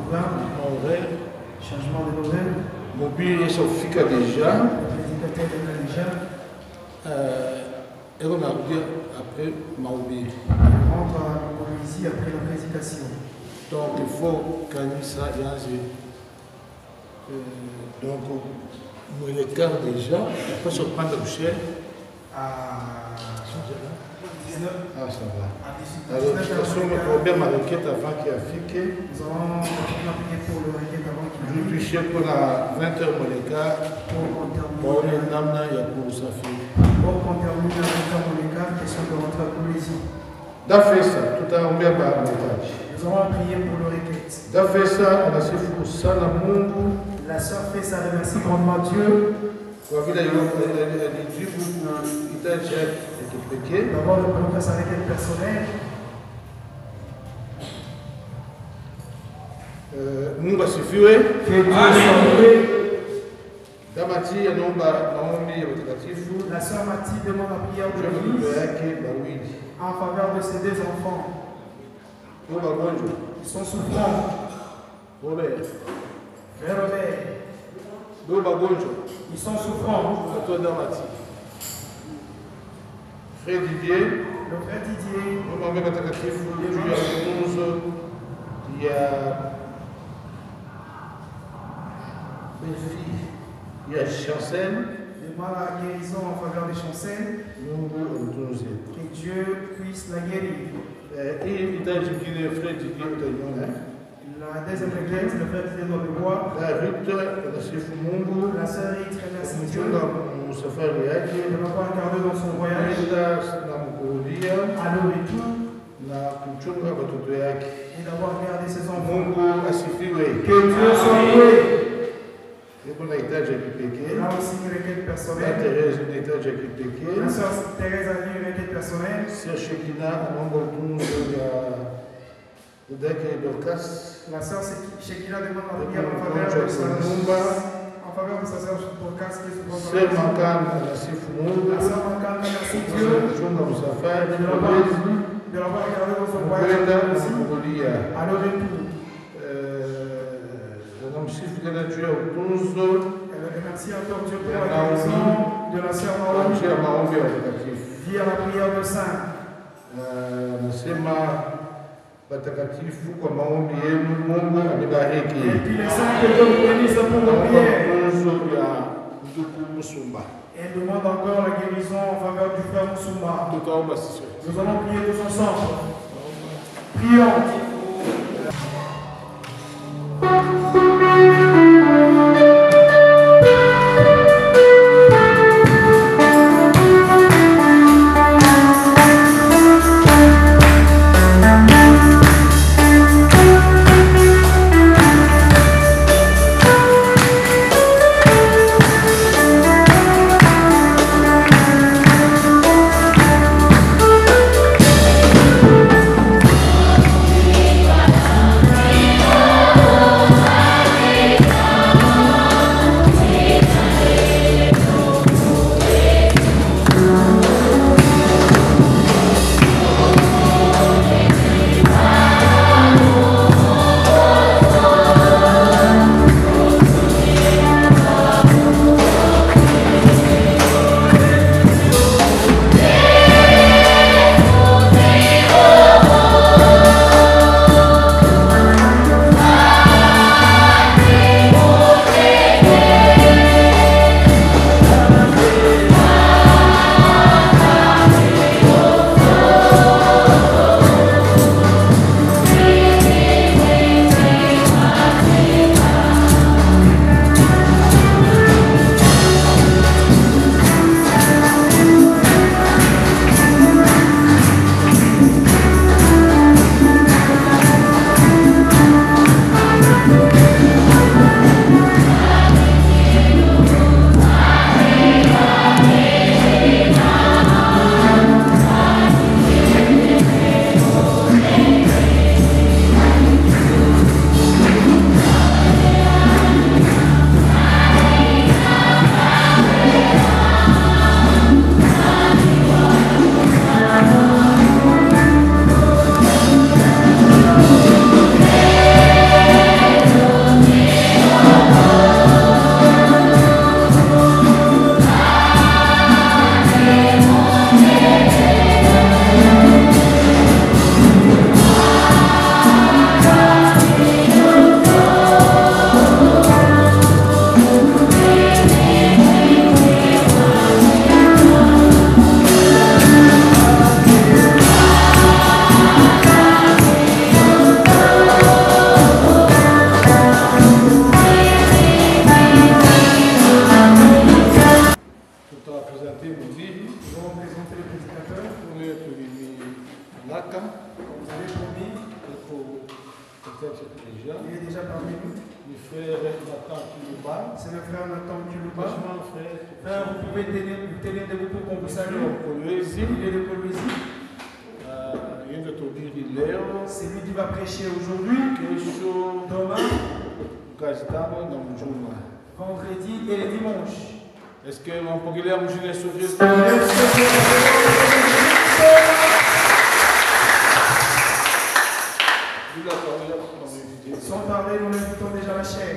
programme, horaire, changement de horaire. mobile et son fica déjà. L'éducateur est déjà. Et on a dit après Maobi. Il rentre à Montmorency après la prédication. Donc il faut gagner ça et donc nous les quart déjà, après se prendre le chien. À 19. Ah ça va. À 18. Alors de toute façon, le problème à requête avant qu'il y a fiqué. Nous allons prier pour le requête avant qu'il Je arrive. suis chez pour la 20h mon écart. Pour Bon, terminer. les dames, il y a pour ça fait. Pour qu'on termine avec mon écart, question de rentrer à Colésie. D'après ça, tout à l'heure, on va à l'étage. Nous allons prier pour le requête. D'après ça, on a fait pour ça, l'amour. La sœur fait sa remercie grandement Dieu. Kwa vile alijibu hitaji ya kipekee. D'abord, nous prenons sa requête personnelle. Mungu asifiwe. Que Dieu soit loué. Damati anaomba maombi ya watakatifu. La sœur Mathilde demande la prière de Mtoto l'Église yake Bawili. en faveur de ses deux enfants. Kwa magonjwa. Ils sont souffrants. Robert. Frère Robert, Kwa magonjwa. ils sont souffrants. Mtoto Damati. Frère Didier. Le frère Didier, Maombi watakatifu juu ya mafunzo ya il y a Chancel. demande la guérison en faveur de Chancel. Mungu amtunze. Que Dieu puisse la guérir. Hii hitaji ingine Fred Didier utaiona. La deuxième requête, le frère Didier doit le voir. La Ruth anasifu Mungu. La sœur Rite remercie Dieu Mchunga msafari yake. de l'avoir gardé dans son voyage. Kwenda na mkurudia À le retour na kuchunga watoto yake. et d'avoir gardé ses enfants. Mungu asifiwe. Que Dieu soit loué. Niko na hitaji ya Et kipekee. là aussi une requête Na personnelle. Thérèse na hitaji ya kipekee. La sœur Thérèse a dit une requête personnelle. Sir Shekina anaomba utunzo ya dada yake Dorcas. La sœur Shekina demande la Et prière en pour faveur le de sa Numba. en faveur de sa sœur Dorcas qui est souvent Sir Makan anasifu Mungu. La sœur Mankane remercie Dieu Kuchunga msafari. de l'avoir gardé dans son voyage Kwenda na aussi. mkurudia. À le retour, Anamsifu tena juu ya utunzo elle remercie encore Dieu pour la guérison de la sœur kwa Naomi njia ya maombi ya watakatifu. via la prière de saint. Anasema watakatifu, kwa maombi yenu Mungu amebariki. Et puis les saints que Dieu vous bénisse pour vos Naomba prières. utunzo ya ndugu Musumba. Et elle demande encore la guérison en faveur du frère Moussumba. Tutaomba sisi. Nous allons prier tous ensemble. Prions. déjà. Il est déjà parmi nous. Le frère Nathan Kilouba. C'est le frère Nathan Kilouba. Franchement, frère. Frère, vous pouvez vous tenir debout pour qu'on vous salue. Il Il est de Colombie. C'est lui qui va prêcher aujourd'hui. Demain, vendredi et le dimanche. Est-ce que mon populaire me joue sur Sans parler, nous invitons déjà la chair.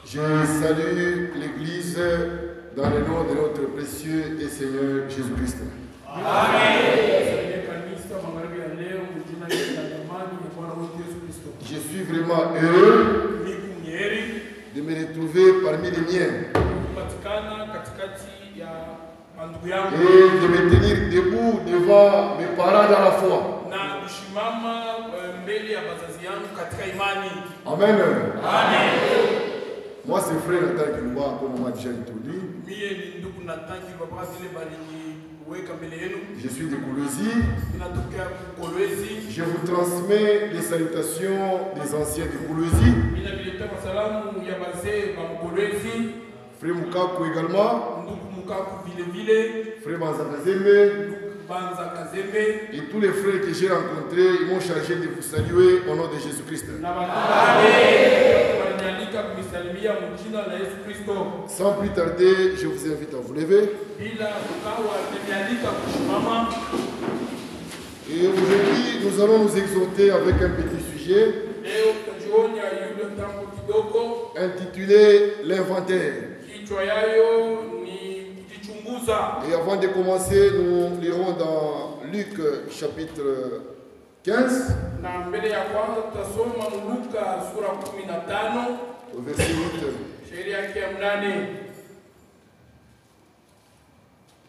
Je salue l'Église dans le nom de notre précieux et Seigneur Jésus-Christ. Je suis vraiment heureux de me retrouver parmi les miens et de me tenir debout devant mes parents dans la foi. Amen. Moi, c'est frère Nathan Kilouba, comme on m'a déjà introduit. Je suis de Colombie. Je vous transmets les salutations des anciens de Colombie. Frère Moukakou également. Frère Banzakazembe. Et tous les frères que j'ai rencontrés, ils m'ont chargé de vous saluer au nom de Jésus-Christ. Sans plus tarder, je vous invite à vous lever. Et aujourd'hui, nous allons nous exhorter avec un petit sujet intitulé l'inventaire. Et avant de commencer, nous lirons dans Luc chapitre 15, au verset 8.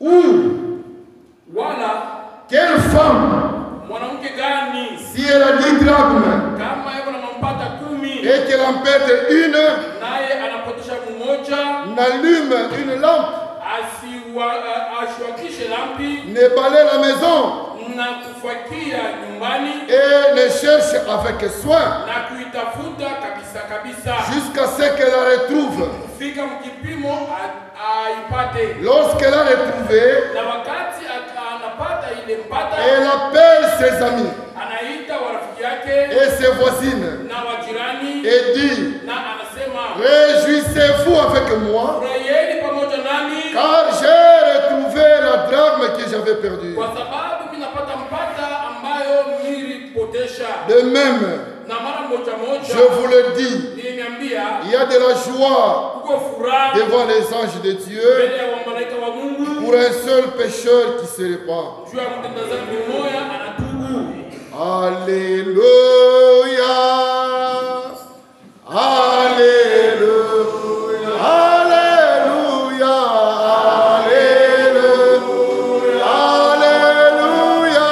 Ou quelle femme, si elle a 10 drachmes et qu'elle en perd une, n'allume une lampe, ne balaye la maison et ne cherche avec soin jusqu'à ce qu'elle la retrouve. Lorsqu'elle a retrouvé, elle appelle ses amis et ses voisines et dit: réjouissez-vous avec moi, car j'ai retrouvé la drachme que j'avais perdue. De même, je vous le dis, il y a de la joie devant les anges de Dieu pour un seul pécheur qui se répand. Alléluia, Alléluia, Alléluia, Alléluia, Alléluia,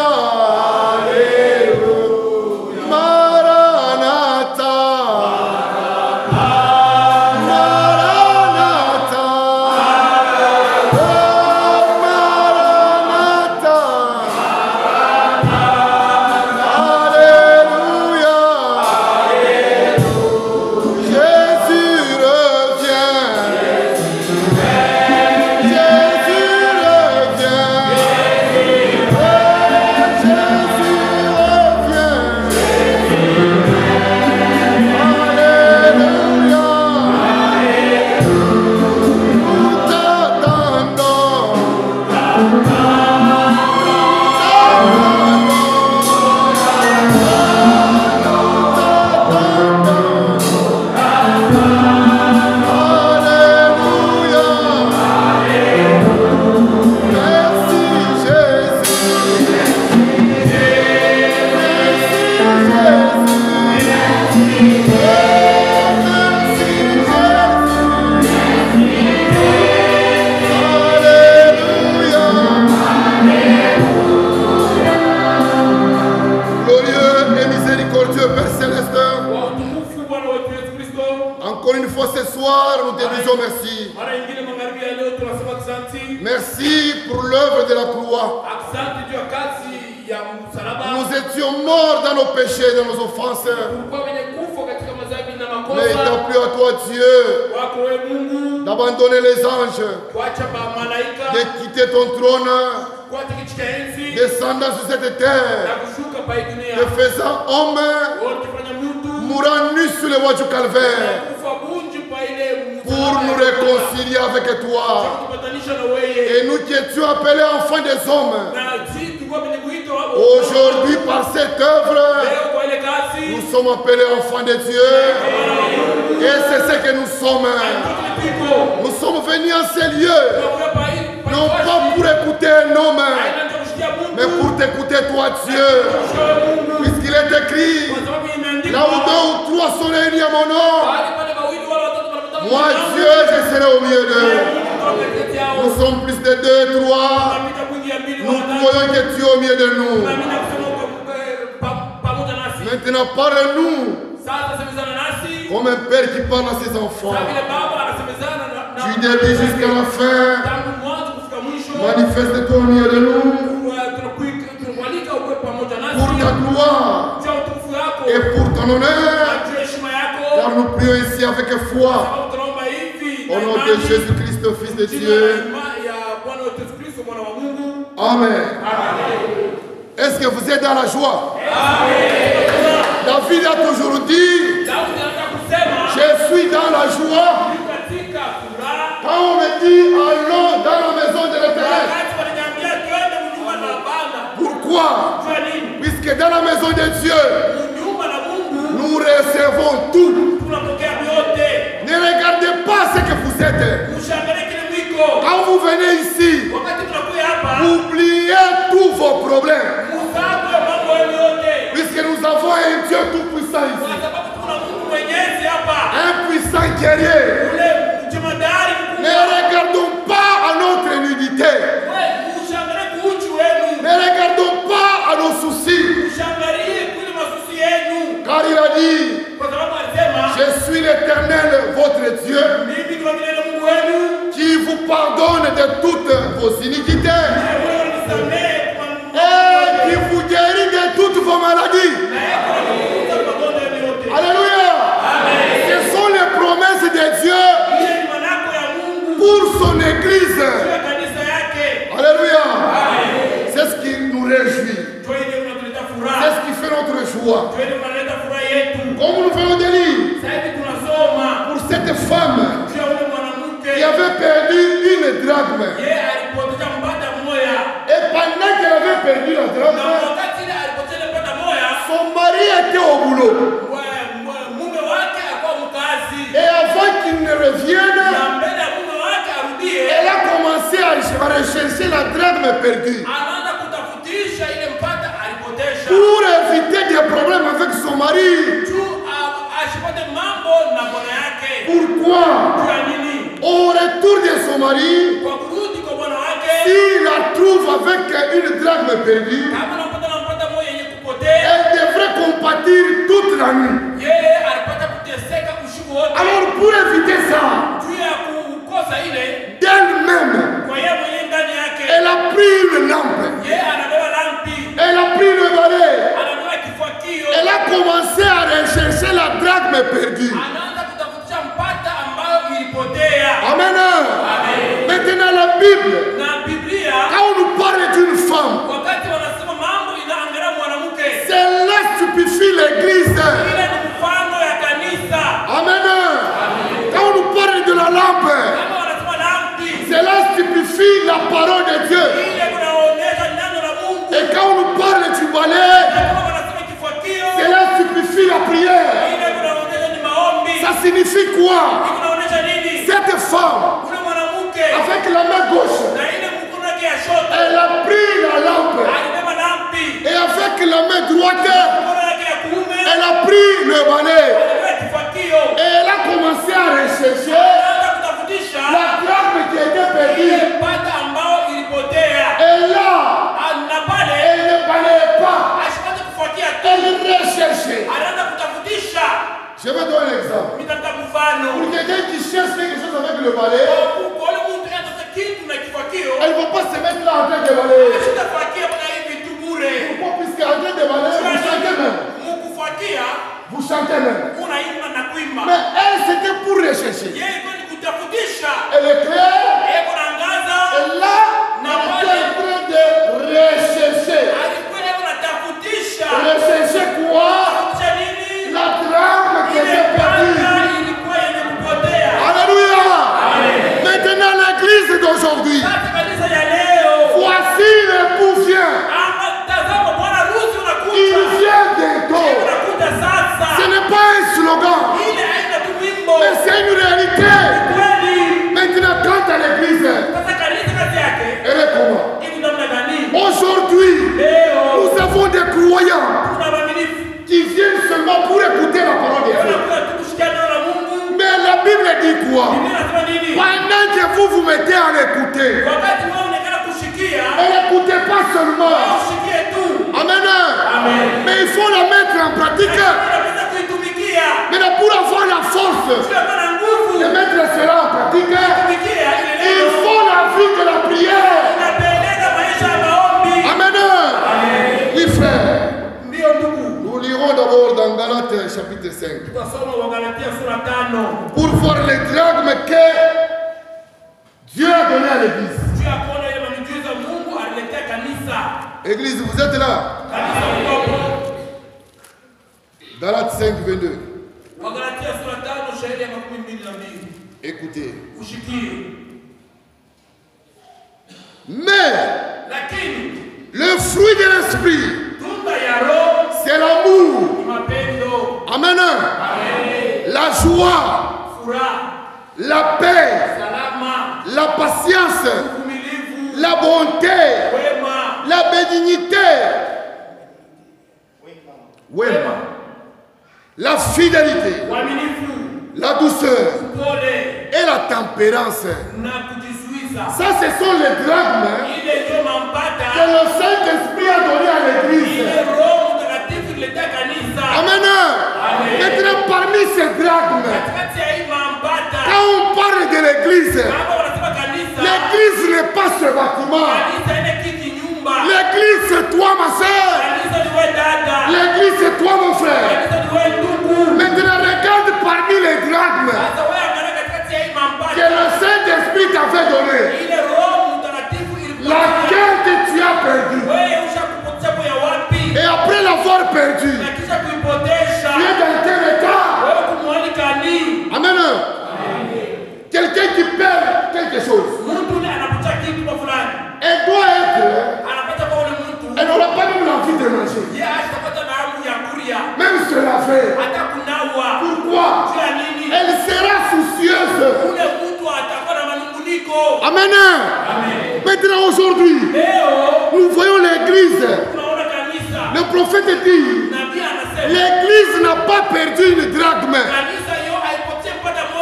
Alléluia, Maranatha, Maranatha, oh Maranatha, Alléluia, Jésus revient, Jésus revient, Jésus revient, Alléluia, nous t'attendons, Alléluia, disons merci. Merci pour l'œuvre de la croix. Nous étions morts dans nos péchés, dans nos offenses. Mais il t'a plu à toi, Dieu, d'abandonner les anges, de quitter ton trône, descendant sur cette terre, te faisant homme, mourant nu sur les voies du calvaire, pour nous réconcilier avec toi. Et nous qui étions appelés enfants des hommes, aujourd'hui par cette œuvre, nous sommes appelés enfants de Dieu. Et c'est ce que nous sommes. Nous sommes venus en ces lieux, non pas pour écouter un homme, mais pour t'écouter toi, Dieu. Puisqu'il est écrit, là où deux ou trois sont réunis à mon nom, moi, Dieu, je serai au milieu d'eux. Nous sommes plus de 2, 3. Nous croyons que Dieu est au milieu de nous. Maintenant, parle-nous comme un père qui parle à ses enfants. Tu débis jusqu'à la fin. Manifeste-toi au milieu de nous pour ta gloire et pour ton honneur. Car nous prions ici avec foi. Au nom de Jésus-Christ, Fils de Dieu. Amen. Est-ce que vous êtes dans la joie? David a toujours dit, je suis dans la joie. Quand on me dit, allons dans la maison de l'Éternel. Pourquoi? Puisque dans la maison de Dieu, nous recevons tout. Ne regardez pas ce que vous êtes. Quand vous venez ici, oubliez tous vos problèmes. Puisque nous avons un Dieu tout-puissant ici. Un puissant guerrier. Ne regardons pas à notre nudité. Ne regardons pas à nos soucis. Car il a dit, je suis l'Éternel, votre Dieu, qui vous pardonne de toutes vos iniquités et qui vous guérit de toutes vos maladies. Alléluia. Ce sont les promesses de Dieu pour son Église. Alléluia. C'est ce qui nous réjouit. C'est ce qui fait notre joie. Comme nous venons de lire, pour cette femme qui avait perdu une drachme, et pendant qu'elle avait perdu la drachme, son mari était au boulot. Et avant qu'il ne revienne, elle a commencé à rechercher la drachme perdue pour éviter des problèmes avec son mari. Pourquoi? Au retour de son mari, s'il la trouve avec une drachme perdue, elle devrait compatir toute la nuit. Alors pour éviter ça, d'elle-même, elle a pris une lampe, elle a pris le balai, elle a commencé à rechercher la drachme perdue. Amen. Maintenant la Bible, quand on nous parle d'une femme, cela stupéfie l'église. Amen. Quand on nous parle de la lampe, cela stupéfie la parole de Dieu. Et quand on nous parle du balai, cela stupéfie la prière. Ça signifie quoi? Cette femme, avec la main gauche, elle a pris la lampe. Et avec la main droite, elle a pris le balai. Et elle a commencé à rechercher la drachme qui était perdue. Et là, elle ne balayait pas. Elle recherchait. Je vais donner un exemple. Pour quelqu'un qui cherche quelque chose chose avec le balai, elles ne vont pas se mettre là en train de balayer. Pourquoi? Puisqu'en train de balayer, vous chantez même. Vous chantez même. Mais elle, c'était pour rechercher. Elle est claire. Et là, elle est en train de rechercher. Rechercher quoi? La drame que j'ai perdue. Alléluia. Maintenant, l'église d'aujourd'hui. Voici l'époux vient. Il vient bientôt. Ce n'est pas un slogan, mais c'est une réalité. Maintenant, quant à l'église, elle est comment? Aujourd'hui, nous avons des croyants qui viennent seulement pour écouter la parole de Dieu. Mais la Bible dit quoi? Pendant que vous mettez à l'écouter, et n'écoutez pas seulement. Amen. Mais il faut la mettre en pratique. Mais pour avoir la force de mettre cela en pratique, il faut la vie de la prière. Amen. Oui, frère. Nous lirons d'abord dans Galates chapitre 5. Pour voir les dragmes que Dieu a donné à l'église. Église, vous êtes là? Galates 5, 22. Écoutez. Mais le fruit de l'esprit, c'est l'amour. Amen. La joie, la paix, la patience, la bonté, la bénignité, la fidélité, la douceur et la tempérance. Ça, ce sont les dragmes que le Saint-Esprit a donné à l'église. Amen. Maintenant, parmi ces dragmes, quand on parle de l'église, l'église n'est pas ce bâtiment. L'église, c'est toi, ma soeur. L'église, c'est toi, mon frère. Maintenant, regarde parmi les dragmes que le Saint-Esprit t'avait donné. Laquelle que tu as perdu. Et après l'avoir perdu, tu es dans quel état? Amen. Quelqu'un qui perd quelque chose, elle doit être, elle n'aura pas même l'envie de manger, même se laver. Pourquoi? Elle sera soucieuse. Amen. Maintenant, aujourd'hui, nous voyons l'église. Le prophète dit, l'église n'a pas perdu une drachme.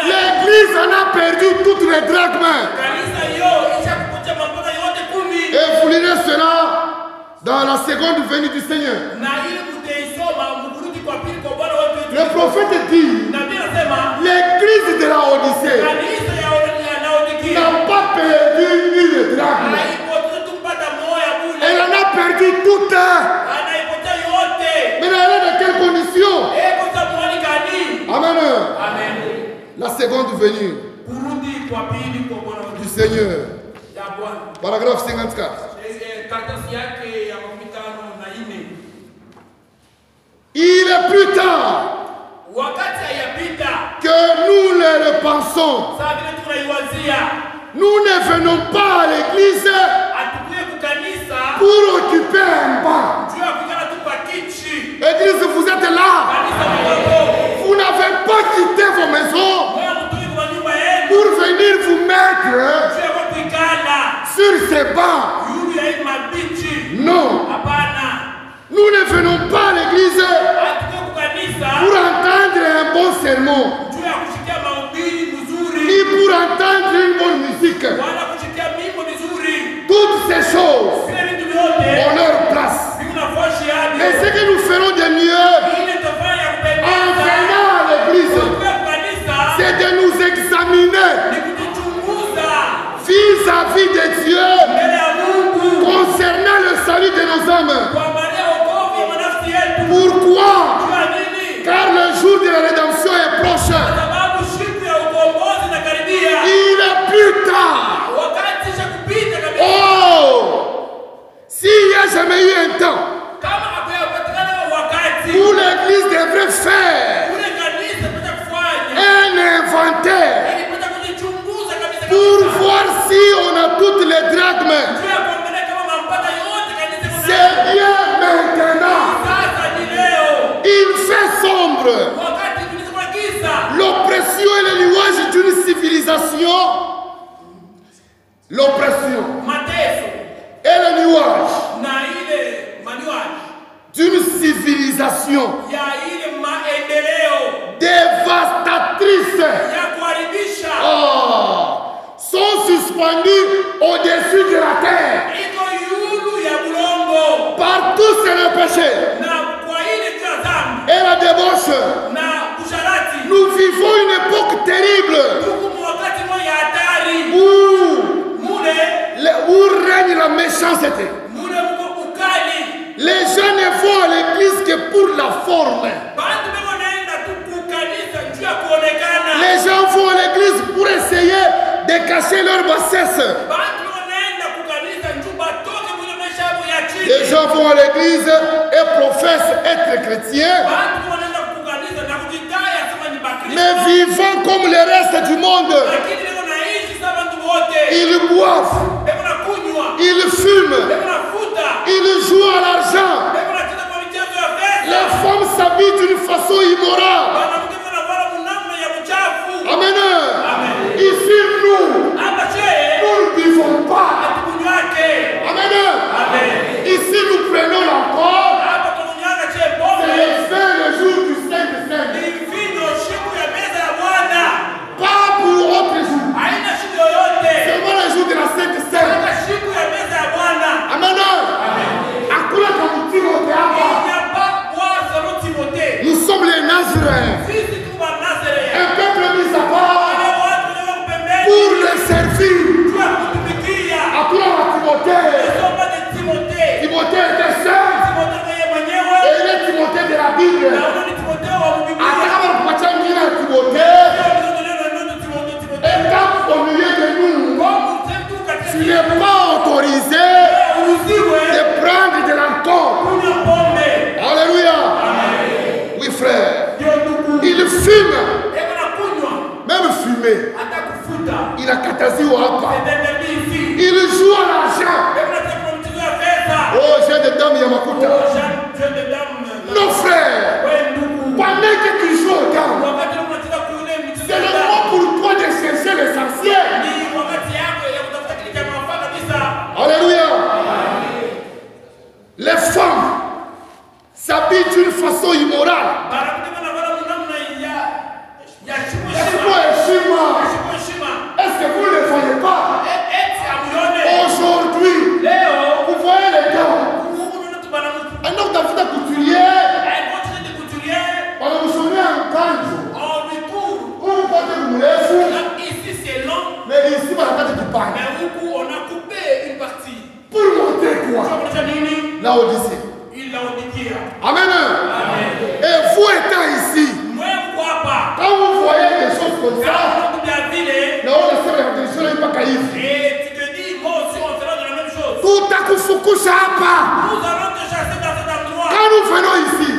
L'église en a perdu toutes les drachmes. Et vous lirez cela dans la seconde venue du Seigneur. Le prophète dit, l'église de la Odyssée n'a pas perdu une drachme. Elle en a perdu toutes. Mais elle est dans quelles conditions? Amen. La seconde venue du Seigneur. Paragraphe 54. Il est plus tard que nous le repensons. Nous ne venons pas à l'église pour occuper un banc. Église, vous êtes là. Vous n'avez pas quitté vos maisons pour venir vous mettre sur ces bancs. Non. Nous ne venons pas à l'église pour entendre un bon sermon, ni pour entendre une bonne musique. Toutes ces choses ont leur place. Mais ce que nous ferons de mieux en venant à l'église, c'est de nous examiner Dieu concernant le salut de nos âmes. Pourquoi? Car le jour de la rédemption est proche. Il est plus tard. Oh! S'il n'y a jamais eu un temps où l'église devrait faire un inventaire pour voir si on a toutes les drachmes, c'est bien maintenant. Il fait sombre. L'oppression et le nuage d'une civilisation. L'oppression et le nuage d'une civilisation dévastatrice sont suspendus au-dessus de la terre. Partout c'est le péché et la débauche. Nous vivons une époque terrible où règne la méchanceté. Les gens ne vont à l'église que pour la forme. Les gens vont à l'église pour essayer de cacher leur bassesse. Les gens vont à l'église et professent être chrétiens, mais vivant comme le reste du monde. Ils boivent, ils fument, ils jouent à l'argent. Les femmes s'habillent d'une façon immorale. Amen. Ici, nous ne vivons pas. Amen. Ici, nous prenons l'encore. C'est le jour du Saint-Saint. Pas pour autre jour. Seulement le jour de la Sainte-Sainte. Amen. Nous sommes les Nazaréens. Un peuple mis à part pour le servir. Timothée était seul. Et il est Timothée de la Bible. Étant au milieu de nous, tu n'es pas autorisé de prendre de l'alcool. Alléluia. Oui, frère. Il fume. Même fumer. Il a catasi au hapa. Il joue à l'argent. Oh, j'ai des dames Yamakuta. Non, frère. Pendant que tu joues aux dames, c'est le moment pour toi de chercher l'essentiel. Alléluia. Les femmes s'habillent d'une façon immorale. Est-ce que vous ne le voyez pas? Aujourd'hui, vous voyez les gars. Un homme d'affaires couturier, on a besoin d'un kanjo. Vous portez le moulet fou. Ici c'est long. Mais ici, on a coupé une partie. Pour montrer quoi? La Odyssée. Amen. Et vous étant ici, quand vous voyez des choses comme ça, là on essaie de réfléchir, il n'est pas caïf. Et tu te dis, moi aussi on fera de la même chose. Tout à coup, Fukushapa. Nous allons te chasser dans cet endroit. Quand nous venons ici,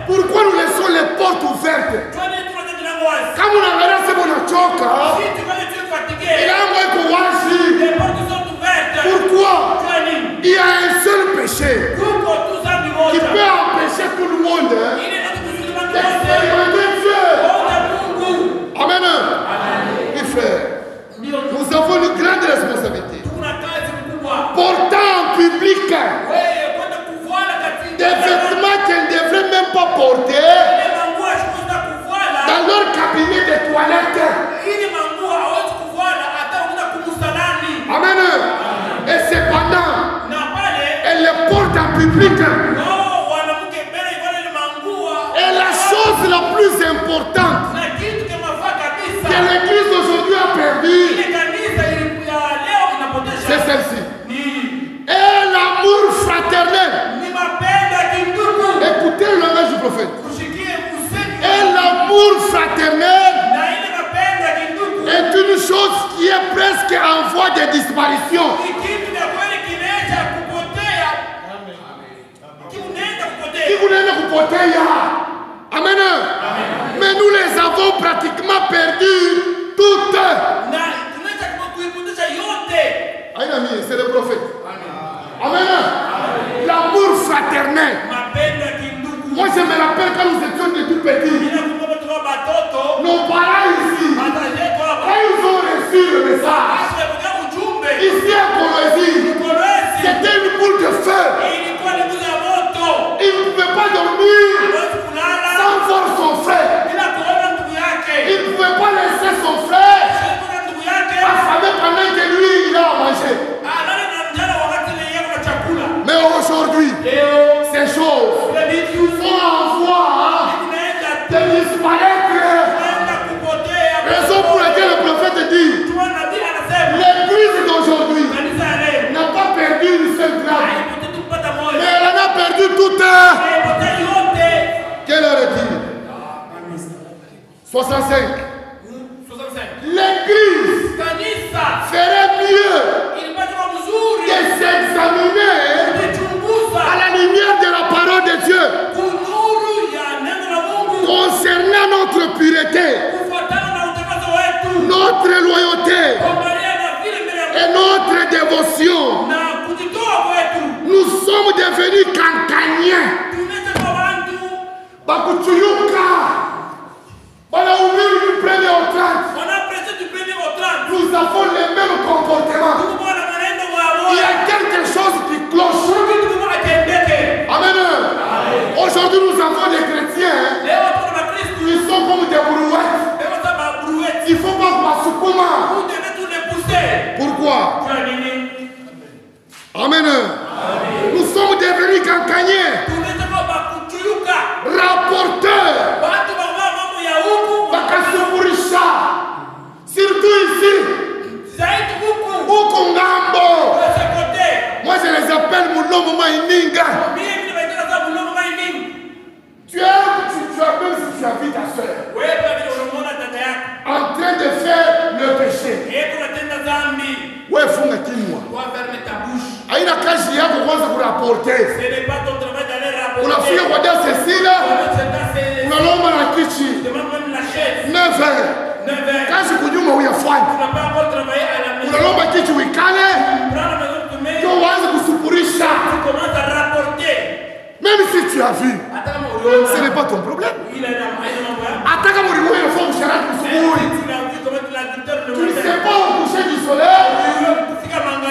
pourquoi nous laissons les portes ouvertes? Quand on a regardé ce qu'on a choqué, il a envoyé pour Washi. Les portes sont ouvertes. Pourquoi? Il y a un seul péché qui peut empêcher tout le monde d'expérimenter Dieu. Amen. Mes frères, nous avons une grande responsabilité. Portant en public des vêtements qu'elles ne devraient même pas porter dans leur cabinet de toilette. Amen. Et cependant, elle les porte en public. Et la chose la plus importante que l'église aujourd'hui a perdu, fraternel. Moi, je me rappelle quand nous étions de tout petits. Nos parents ici, quand ils ont reçu le message, ici à Colosie, c'était une boule de feu. Il ne pouvait pas dormir sans voir son frère. Il ne pouvait pas laisser son frère affamé pendant que lui, il a à manger. Mais aujourd'hui, ces choses sont en voie de disparaître. Raison pour laquelle le prophète dit, l'église d'aujourd'hui n'a pas perdu une seule gramme, mais elle en a perdu toute. Quelle heure est-il? 65. L'église ferait mieux de s'examiner à la lumière de la parole de Dieu concernant notre pureté, notre loyauté et notre dévotion. Nous sommes devenus cancaniens. Bakutuyuka. Du 1er au 30. Nous avons les mêmes comportements. Il y a quelque chose qui cloche. Amen. Aujourd'hui, nous avons des chrétiens qui sont comme des brouettes. Il ne faut pas Basukuma. Pourquoi? Amen. Nous sommes devenus cancaniens. Rapporteurs. Bakasupurisha. Surtout ici. Ukungambo. Moi je les appelle Moulomo Maininga. Tu as même si tu as vu ta soeur en train de faire le péché. Ouais, funga kinywa. Haina kazi yako kwanza kurapporter. Unafika kwa dada Cecilia, unalomba na kichi 9h. Kazi kunyuma uyafanya. Unalomba kichi wikale, ndio uanze kusupurisha. Même si tu as vu, ce n'est pas ton problème. Attends comme il faut que tu ne sais pas au coucher du soleil.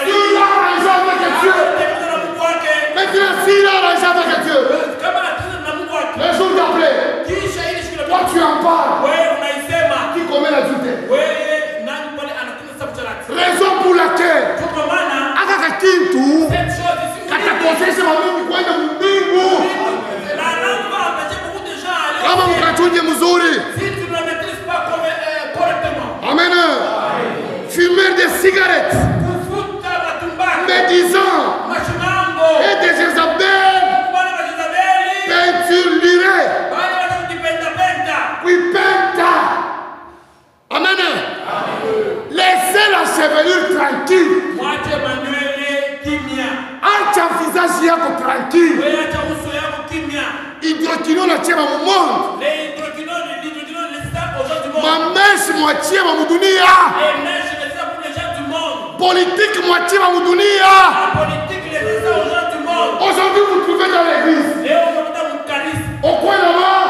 Il a arrangé avec Dieu. Maintenant, s'il a arrangé avec Dieu, le jour d'après, toi tu en parles. Qui commet l'adultère. Raison pour laquelle, Akaka Kintu, katakozesha mamimi kwenda mbingu. Kama mkachunje mzuri. Amen. Fumeur de cigarettes, médisants et des Jézabel, peinture lurée, oui penta. Amen. Laissez la chevelure tranquille. Acha visage yako tranquille. Hydroquinone atia mu monde. Mameshe moitié wa mudunia. Politique moitié wa mudunia. Aujourd'hui vous trouvez dans l'église. Au coin là-bas,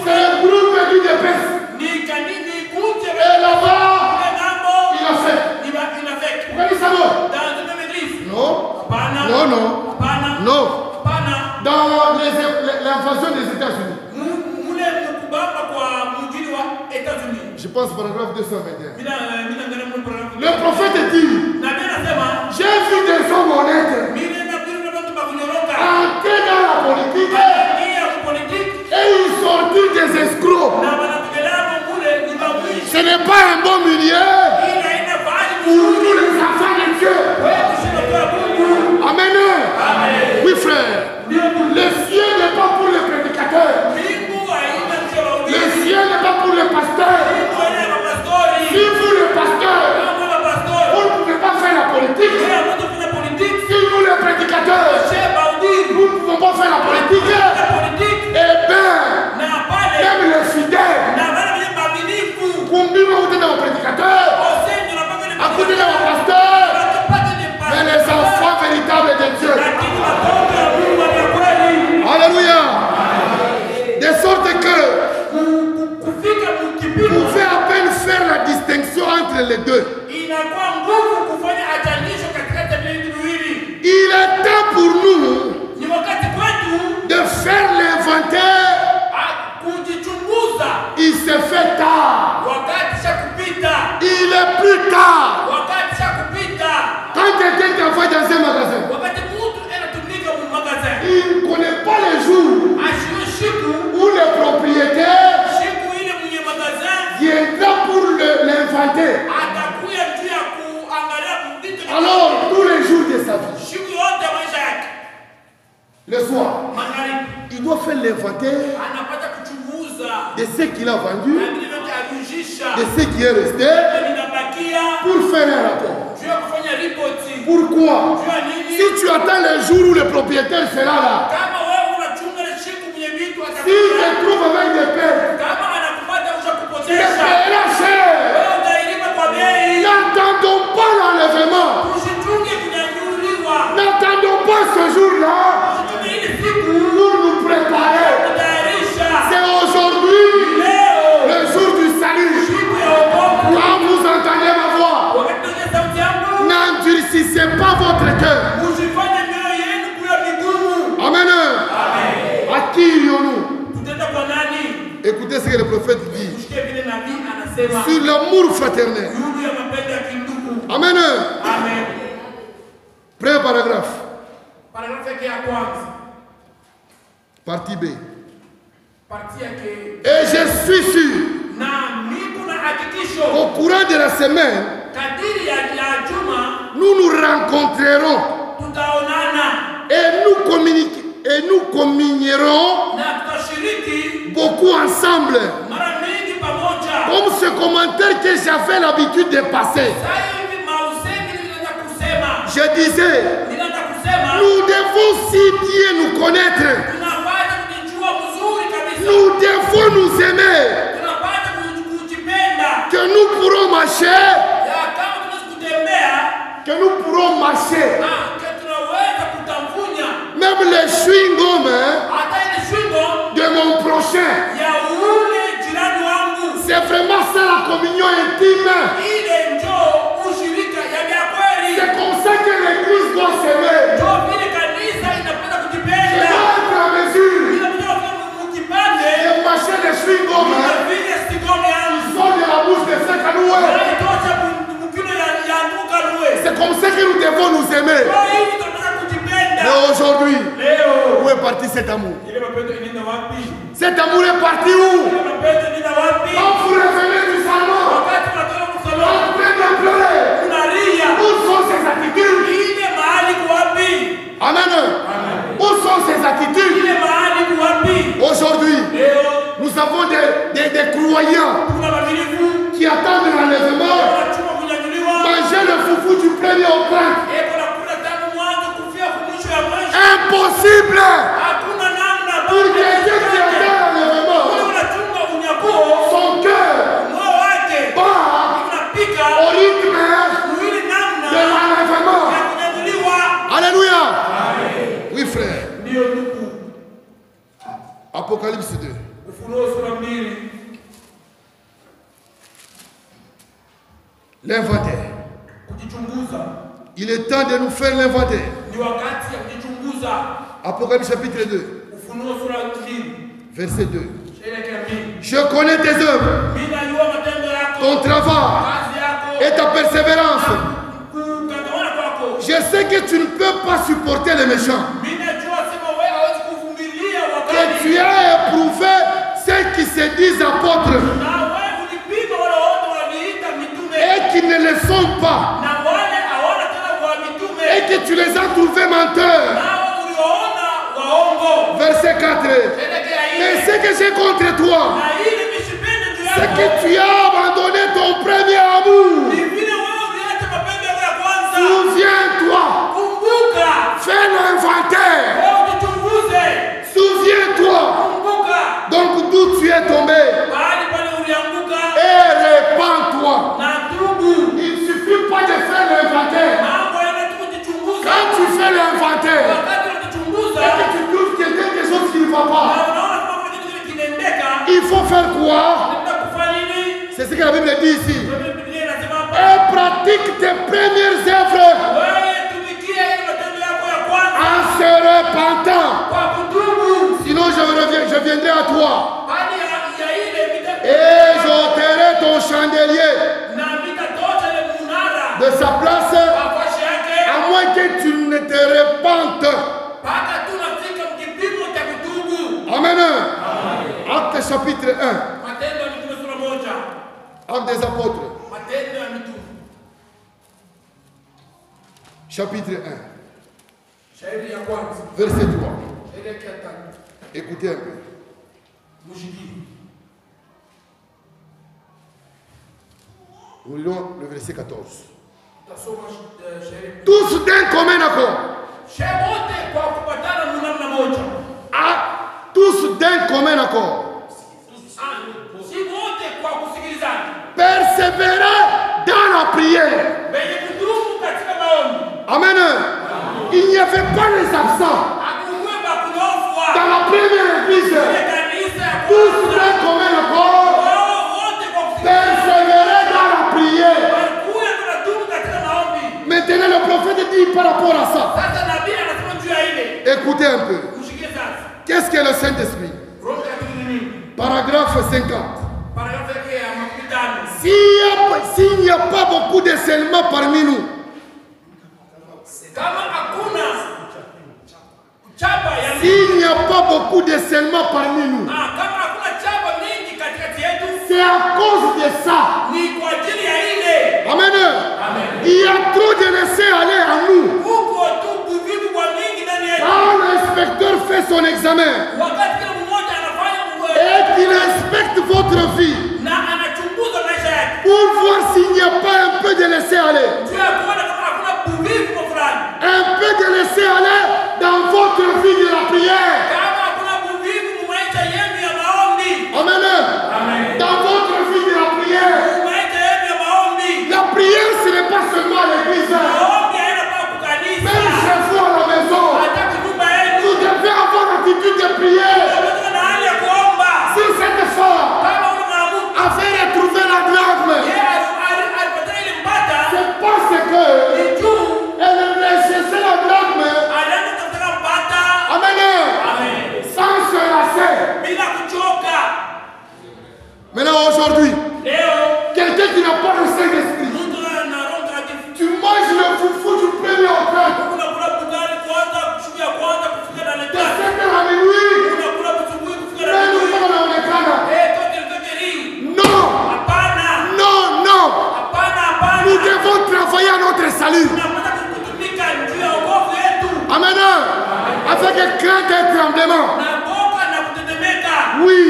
c'est un groupe de l'UDPS. Et là-bas, il a fait. Vous connaissez ça non? Non. Non, non. Non. Dans l'invasion des États-Unis. Je pense paragraphe 221. Le prophète dit, j'ai vu des hommes honnêtes entrer dans la politique et ils sortent des escrocs. Ce n'est pas un bon milieu pour nous les enfants de Dieu. Amen. Oui frère. Le ciel n'est pas pour les prédicateurs. Le ciel n'est pas pour les pasteurs. Si vous le pasteur, vous ne pouvez pas faire la politique. deux. Il est temps pour nous de faire l'inventaire. Il se fait tard. Il est plus tard. Quand quelqu'un travaille dans un magasin, il ne connaît pas les jours où le propriétaire viendra pour l'inventaire. Alors, tous les jours de sa vie, le soir, il doit faire l'inventaire de ce qu'il a vendu, de ce qui est resté, pour faire un rapport. Pourquoi? Si tu attends le jour où le propriétaire sera là, s'il te trouve avec des pertes, tu les paieras cher. N'attendons pas l'enlèvement. N'attendons pas ce jour-là pour nous préparer. C'est aujourd'hui le jour du salut. Quand vous entendez ma voix, n'endurcissez pas votre cœur. Amen. À qui irions-nous? Écoutez ce que le prophète dit sur l'amour fraternel. Amen. Premier paragraphe. Partie B. Et je suis sûr qu'au courant de la semaine, nous nous rencontrerons et nous communierons beaucoup ensemble. Comme ce commentaire que j'avais l'habitude de passer. Je disais, nous devons si bien nous connaître. Nous devons nous aimer. Que nous pourrons marcher. Que nous pourrons marcher. Même les chewing-gums de mon prochain. C'est vraiment ça la communion intime. C'est comme ça que l'église doit s'aimer. Je dois être à mesure de marcher les chewing-gums. Ils sont de la bouche de ce canoué. C'est comme ça que nous devons nous aimer. Mais aujourd'hui, où est parti cet amour? Cet amour est parti où? Quand vous revenez du salon, en train de pleurer, où sont ses attitudes? Amen. Où sont ses attitudes? Aujourd'hui, nous avons des croyants qui attendent l'enlèvement, manger le foufou du premier au pain. Impossible pour quelqu'un qui attend l'enlèvement. Son cœur bat au rythme de l'enlèvement. Alléluia. Oui frère. Apocalypse 2. L'inventaire. Il est temps de nous faire l'inventaire. Apocalypse chapitre 2. Verset 2. Je connais tes œuvres, ton travail et ta persévérance. Je sais que tu ne peux pas supporter les méchants. Que tu as éprouvé ceux qui se disent apôtres et qui ne le sont pas. Et que tu les as trouvés menteurs. Verset 4. Mais ce que j'ai contre toi, c'est que tu as abandonné ton premier amour. Souviens-toi. Fais l'inventaire. Souviens-toi. Donc d'où tu es tombé. Et répands-toi. Il ne suffit pas de faire l'inventaire. Quand tu fais l'inventaire et que tu trouves quelque chose qui ne va pas, il faut faire quoi? C'est ce que la Bible dit ici. Et pratique tes premières œuvres en se repentant. Sinon je viendrai à toi et j'ôterai ton chandelier de sa place, à moins que tu ne te repentes. Amen. Acte chapitre 1. Acte des apôtres. Chapitre 1. Verset 3. Écoutez un peu. Nous lisons le verset 14. Tous d'un commun accord. Tous d'un commun accord. Persévérer dans la prière. Amen. Il n'y avait pas les absents. Dans la première église, tous d'un commun accord. Persévérer dans la prière. Maintenant, le prophète dit par rapport à ça. Écoutez un peu. Qu'est-ce que le Saint-Esprit? Paragraphe 50. S'il n'y a pas beaucoup de seulement parmi nous, s'il n'y a pas beaucoup de seulement parmi nous, c'est à cause de ça. Amen. Il y a trop de laisser aller à nous. Quand l'inspecteur fait son examen et qu'il inspecte votre vie pour voir s'il n'y a pas un peu de laisser aller, un peu de laisser aller dans votre vie de la prière. Amen. Dans votre vie de la prière. La prière, ce n'est pas seulement à l'église. Même chez vous à la maison, vous devez avoir l'attitude de prière. Si cette femme avait retrouvé la drachme, c'est parce que elle recherchait la drachme. Amen. Sans se lasser. Maintenant, aujourd'hui, quelqu'un qui n'a pas le Saint-Esprit, tu manges le foufou du premier au train. De 7h à minuit, mais nous sommes dans les canards. Non, non, non. Nous devons travailler à notre salut. Amen. Avec crainte et tremblement. Oui.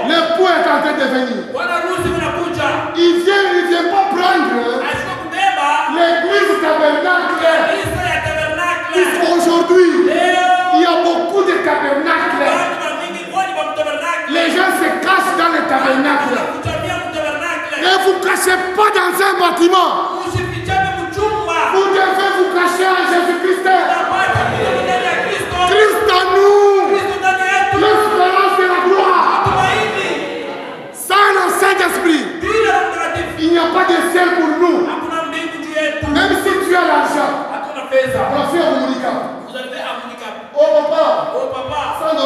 Le point est en train de venir. Il vient pas prendre l'église tabernacle. Aujourd'hui, il y a beaucoup de tabernacles. Les gens se cachent dans les tabernacles. Ne vous cachez pas dans un bâtiment. Vous devez vous cacher en Jésus-Christ. Christ en nous. L'espérance de la gloire. Sans le Saint-Esprit, il n'y a pas de ciel pour nous. Même si tu as l'argent, on va faire un handicap. Oh papa, $100.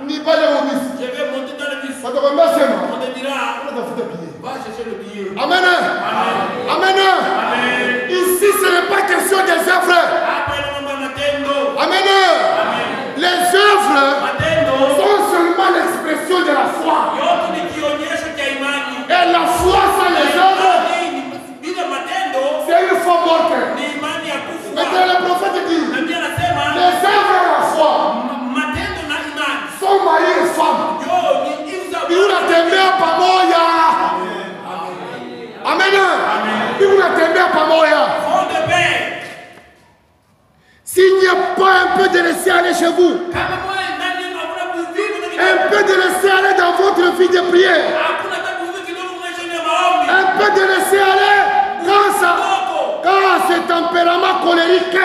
Ni pas de remise. Je vais monter dans le bus. On te remercie. On te dira, va chercher le billet. Amen. Amen. Ici, ce n'est pas question des œuvres. Amen. Les œuvres sont seulement l'expression de la foi. Et la foi sans les œuvres, c'est une foi morte. Maintenant, le prophète dit, les œuvres et la foi sont mariés et femmes. Il vous a tembea pamoja. Amen. Il vous a tembea pamoja. S'il n'y a pas un peu de laisser aller chez vous, un peu de laisser aller dans votre vie de prière, un peu de laisser aller quand ce tempérament colérique,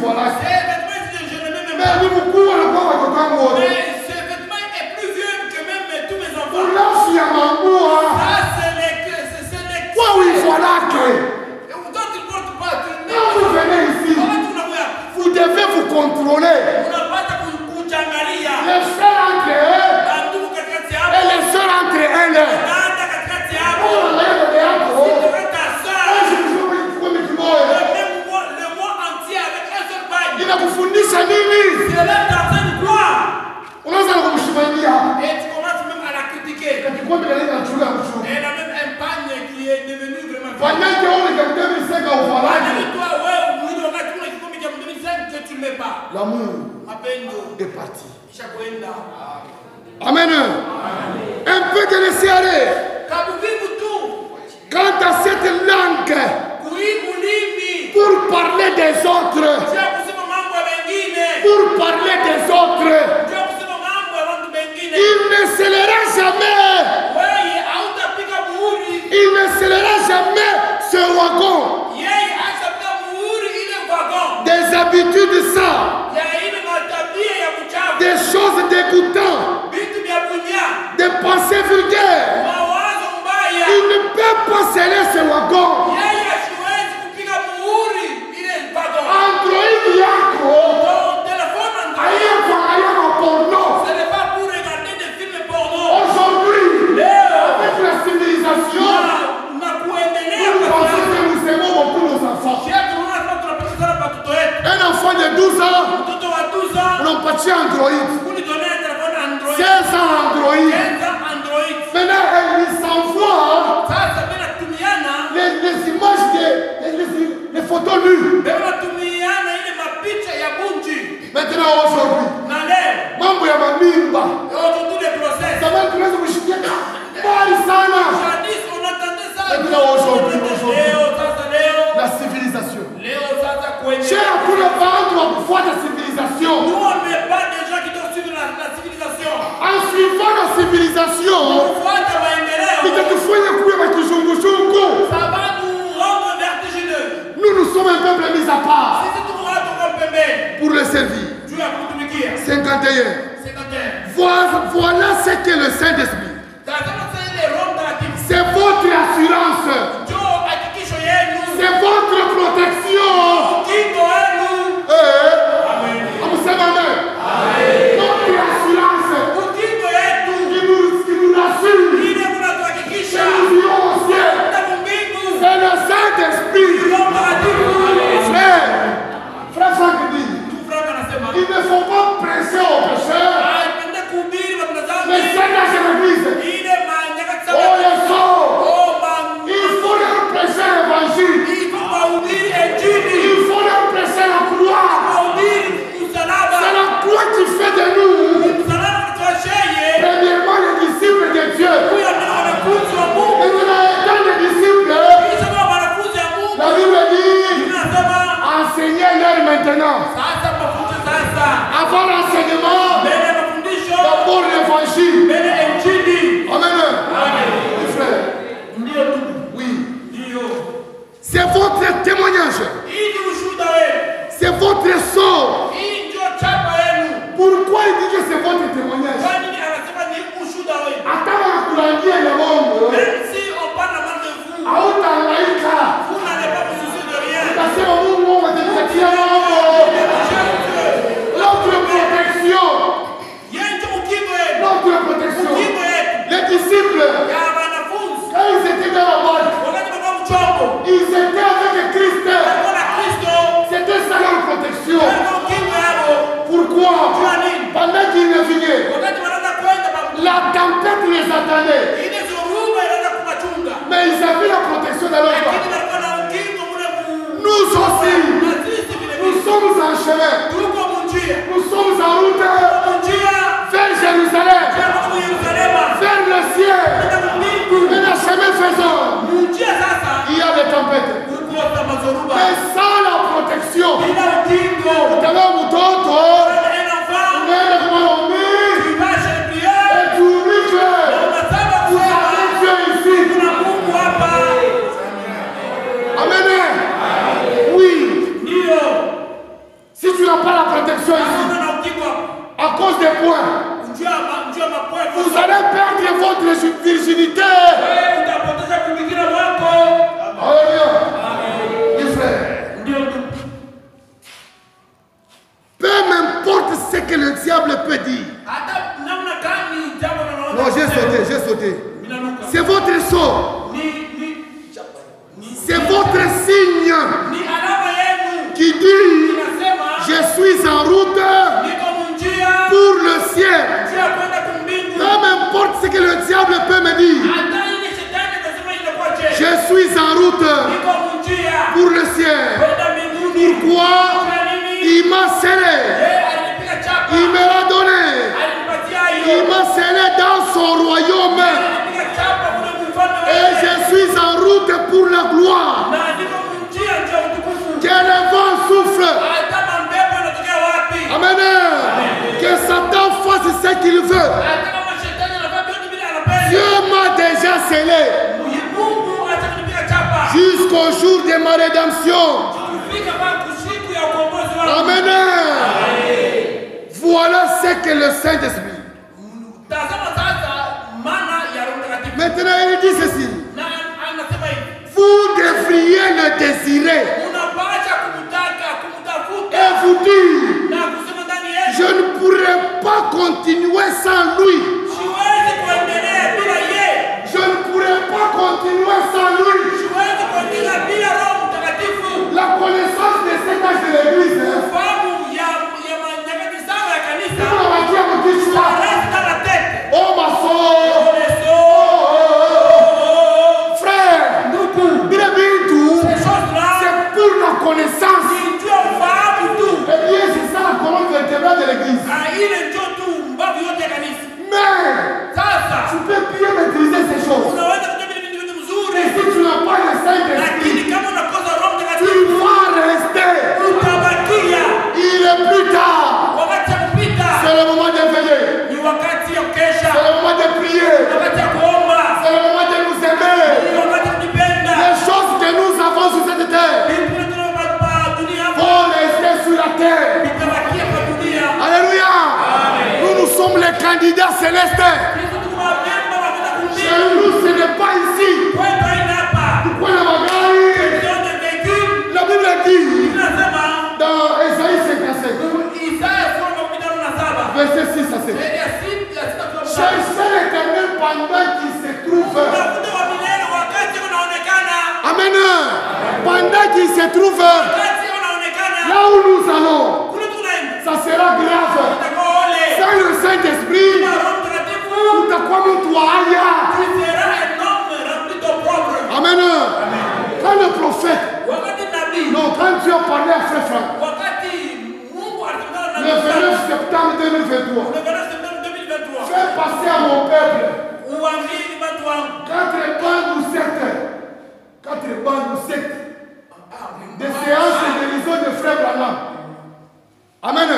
voilà. Ces vêtements, je ne mets même Mais pas. ni mkuu anakuwa watoto wangu wote. Mais ce vêtement est plus vieux que même tous mes enfants. Ulafi ya mangua. Ça, c'est les... Kwa uifolake. Toi, tu ne portes pas. Quand vous venez ici, vous devez vous contrôler. Les frères entre eux et les sœurs entre elles. Inakufundisha nini? Unaweza kumshimamia. Et tu commences même à la critiquer. Kikombe kanisa chula mchungu. Elle a même un pagne qui est devenu vraiment... Fanyake ole kwa 2005 au falaje. Toi, ouais, oui, on a tout le kikombe qui est 2005 que tu ne mets pas. L'amour Mapendo est parti. ishakwenda. Amen. Un peu de laisser aller. Kabubibu tu. Quant à cette langue, Kuimulimi. pour parler des autres, Sio kusema mambo ya wengine. pour parler des autres, Sio kusema mambo ya watu wengine. il ne scellera jamais, Wewe hautapiga muhuri. il ne scellera jamais ce wagon Yeye ashapiga muhuri ile wagon. des habitudes ça, Ya ile matabia ya kuchafu. des choses dégoûtantes, Vitu vya bunya. des pensées vulgaires. Mawazo mbaya. Il ne peut pas sceller ce wagon. Yeye hasiwezi kupiga muhuri ile wagon. Android yako Ton téléphone Android. hayakuangalia maporno. Ce n'est pas pour regarder des films porno. Aujourd'hui, Leo avec la civilisation, na kuendelea nous kwa pensons que nous aimons beaucoup nos enfants. Un enfant de 12 ans, mtoto wa 12 ans on empathie Android. kunidonea telefoni Android. 16 ans Android. 15 ans Android. Maintenant, il s'envoie Sasa bila tumiana, les images, les photos nues. bila tumiana ile mapicha ya bunji. Maintenant, aujourd'hui, Na leo, mambo ya mamimba. aujourd'hui les procès. Zamani tunaweza kushikia mbali sana. Jadis on attendait ça. Maintenant, aujourd'hui. Leo sasa leo. La civilisation. Leo sasa kwenye. Chez hakuna bantu wa kufuata civilisation. Nous on n'est pas des gens qui doivent suivre la civilisation. En suivant la civilisation, Kufuata maendeleo. itatufanya kuwa makizunguzungu. Ça va nous rendre vertigineux. Nous sommes un peuple mis à part Sisi tu watu kwa pembeni. pour le servir. Juu ya kutumikia. 51. 51. Voilà ce que le Saint-Esprit. Tazama sasa ile Roho Mtakatifu. C'est votre assurance. Njoo hakikisho yenu. C'est votre protection. Kingo wenu. Amen. Amusema amen. Notre assurance Kingo yetu. qui nous rassure. Ile kunatuhakikisha. Que nous irons au ciel. Tutaku mbingu. C'est le Saint-Esprit. Roho Mtakatifu. Frère Franck dit, Frank anasema. il ne faut pas presser aux pécheurs, Ipende kuhubiri watu na dhambi. mais s'engager à l'église. Ile manyakati Oh, sana. les sauts. Oh man. Il faut leur prêcher l'évangile. Iko mahubiri injili. Il faut leur prêcher la croix. Mahubiri msalaba. C'est la croix qui fait de nous, Msalaba kutuacheye. premièrement, les disciples de Dieu. Huyo ndio wanafunzi wa Mungu. Et nous étant des disciples, Kisha kama wanafunzi wa Mungu. la Bible dit, Tunasema enseignez-leur maintenant. sasa mafunzo sasa. Avant l'enseignement, Mbele ya mafundisho. d'abord l'évangile. Mbele ya injili. Amen. Amen. Oui, frère. Ndio ndugu. Oui. Ndio. C'est votre témoignage. Hii ni ushuhuda wenu. C'est votre sort. Hii ndio chapa yenu. Pourquoi il dit que c'est votre témoignage? Kwa nini anasema ni ushuhuda wenu? Hata wanakulangia ya Mungu, Même si on parle mal de vous, hautahangaika. vous n'allez pas vous soucier de rien. Utasema Mungu atanipatia mambo. Notre protection. Yeye ndio ukingo wenu. Notre protection. Ukingo yetu. Les disciples, Ya wanafunzi. quand ils étaient dans la barque, Wakati baba mchongo. ils étaient avec Christ. Kwa Kristo. C'était ça leur protection. Ndio ukingo yao. Pourquoi? Kwa nini? Pendant qu'ils navigaient, Wakati wanaanza kwenda babu. la tempête les attendait. Ile zoruba inaanza kuwachunga. Mais ils avaient la protection dans leur Lakini barque. walikuwa na ukingo mule mu. Nous aussi, Na sisi vile nous vile. sommes en chemin. Tuko munjia. Nous sommes en route Munjia. vers Jérusalem, Kwa Yerusalema. vers le ciel. Kwenda mbingu. Mais le chemin faisant, Munjia sasa. il y a des tempêtes. Huko na mazoruba. Mais sans la protection, Bila ukingo. utaona mtoto Un enfant. unaenda kwa maombi Tu vas chez le prieur. et tu oublies que Unasema vous kusema. avez Dieu ici. Kuna Mungu hapa. Amen. Oui, Ndio. protection ici. À cause des points. Vous allez perdre votre virginité. Alléluia. Mes frères. Peu m'importe ce que le diable peut dire. Non, j'ai sauté. C'est votre sort. C'est votre signe qui dit je suis en route pour le ciel. Peu m'importe ce que le diable peut me dire. Je suis en route pour le ciel. Pourquoi? Il m'a scellé. Il me l'a donné. Il m'a scellé dans son royaume. Et je suis en route pour la gloire. Que le vent souffle. Amen. Que Satan fasse ce qu'il veut. Dieu m'a déjà scellé. Jusqu'au jour de ma rédemption. Amen. Voilà ce que le Saint-Esprit. Maintenant, il dit ceci. Vous devriez le désirer. Et vous dire, je ne pourrai pas continuer sans lui. Je ne pourrai pas continuer sans lui. La connaissance de cet âge de l'église. Oh ma soeur. Frère, c'est pour la connaissance. Eh bien, c'est ça la colonne vertébrale de l'église. Mais tu peux bien maîtriser ces choses. Et si tu n'as pas le Saint-Esprit, tu vas rester. Il est plus tard. C'est le moment de veiller. C'est le moment de prier. C'est le moment de nous aimer. Les choses que nous avons sur cette terre vont rester sur la terre. Alléluia. Nous sommes les candidats célestes. Chez nous, ce n'est pas ici. La Bible dit dans Esaïe 57, verset 6 à 7. Cherchez l'Éternel pendant qu'il se trouve. Amen. Pendant qu'il se trouve là où nous allons, ça sera grave. Sans le Saint-Esprit, amen. Quand le prophète, non, quand Dieu a parlé à Frère Franck, le 29 septembre 2023, fais passer à mon peuple 4 bandes ou 7 des séances de guérison de Frère Branham. Amen.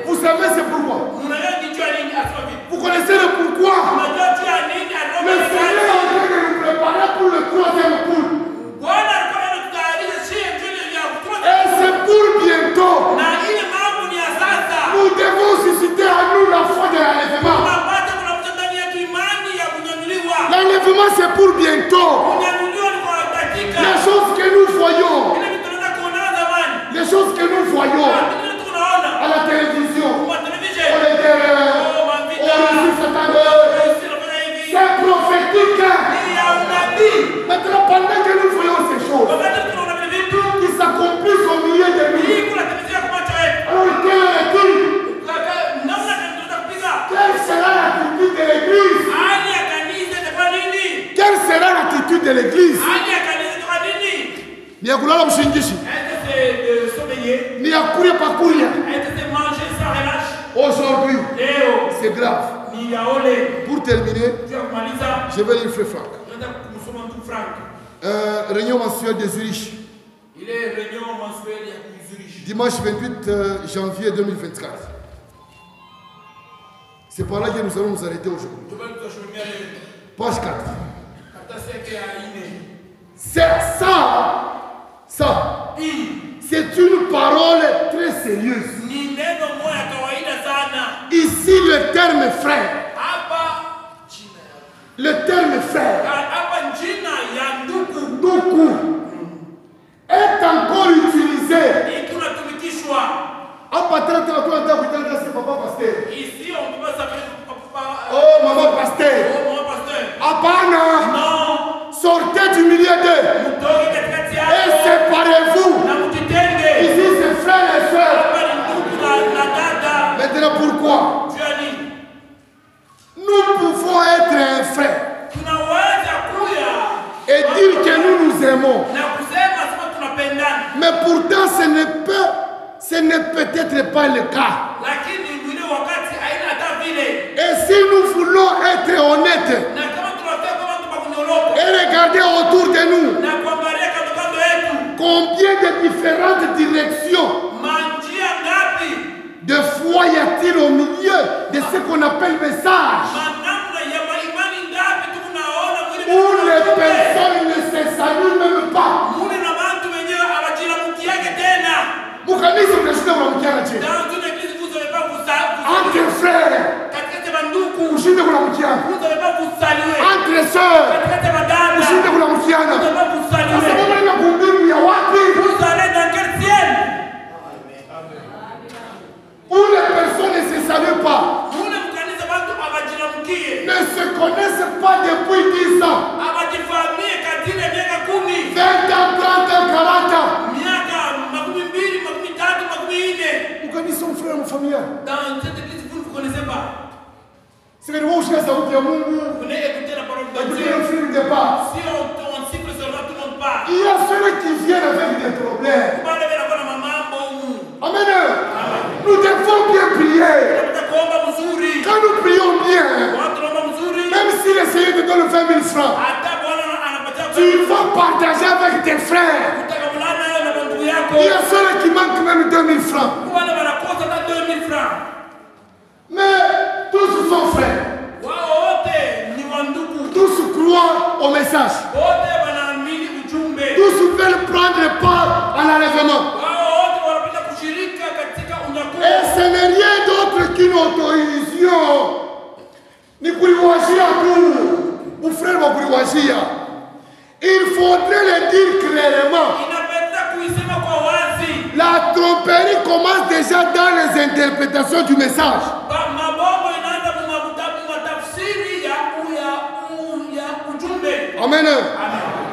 Vous savez c'est pourquoi. Vous connaissez le pourquoi. Le Seigneur est en train de nous préparer pour le 3e poule. Et c'est pour bientôt. Nous devons susciter à nous la foi de l'enlèvement. L'enlèvement c'est pour bientôt. Les choses que nous voyons. Les choses que nous voyons à la télévision, au Létéreur, au Récit Sataneux, c'est prophétique. Maintenant, pendant que nous voyons ces choses qui s'accomplissent au milieu de nous, alors quelle est-il? Quelle sera l'attitude de l'église? Quelle sera l'attitude de l'église? Niakulala mshingishi. Niakuria pakuria. Aujourd'hui, c'est grave. Pour terminer, je vais lire Frère Franck. Réunion mensuelle de Zurich. Dimanche 28 janvier 2024. C'est par là que nous allons nous arrêter aujourd'hui. Page 4. C'est ça. C'est une parole très sérieuse. terme frère, le terme frère, Ndugu, est encore utilisé. Oh, maman pasteur. Apana. Sortez du milieu d'eux. Et séparez-vous. Ici, c'est frères et sœurs. Maintenant, pourquoi? Nous pouvons être un frère et dire que nous nous aimons. Mais pourtant, ce n'est peut-être pas le cas. Et si nous voulons être honnêtes et regarder autour de nous, combien de différentes directions de foi y a-t-il au milieu de ce qu'on appelle message, où les personnes ne se saluent même pas? Entre frères, vous ne devez pas vous saluer. Entre sœurs, vous ne devez pas vous saluer. Vous allez dans quel ciel? Où les personnes ne se saluent pas, ne se connaissent pas depuis 10 ans, 20 ans, 30 ans, 40 ans. Vous connaissez son frère, mon famille. Dans cette église, vous ne vous connaissez pas. C'est que nous, Vous venez écouter la parole de Dieu. Si on siffle seulement, tout le monde part. Il y a ceux qui viennent avec des problèmes. Amen. Nous devons bien prier. Quand nous prions bien, même si le Seigneur te donne 20 000 francs, tu vas partager avec tes frères. Il y a ceux qui manquent même 2 000 francs. Mais tous sont frères. Tous croient au message. Tous veulent prendre part à l'enlèvement. Et ce n'est rien d'autre qu'une autorisation. Ni kuliwashia tu. Mon frère va kuliwashia. Il faudrait le dire clairement. La tromperie commence déjà dans les interprétations du message. Amen.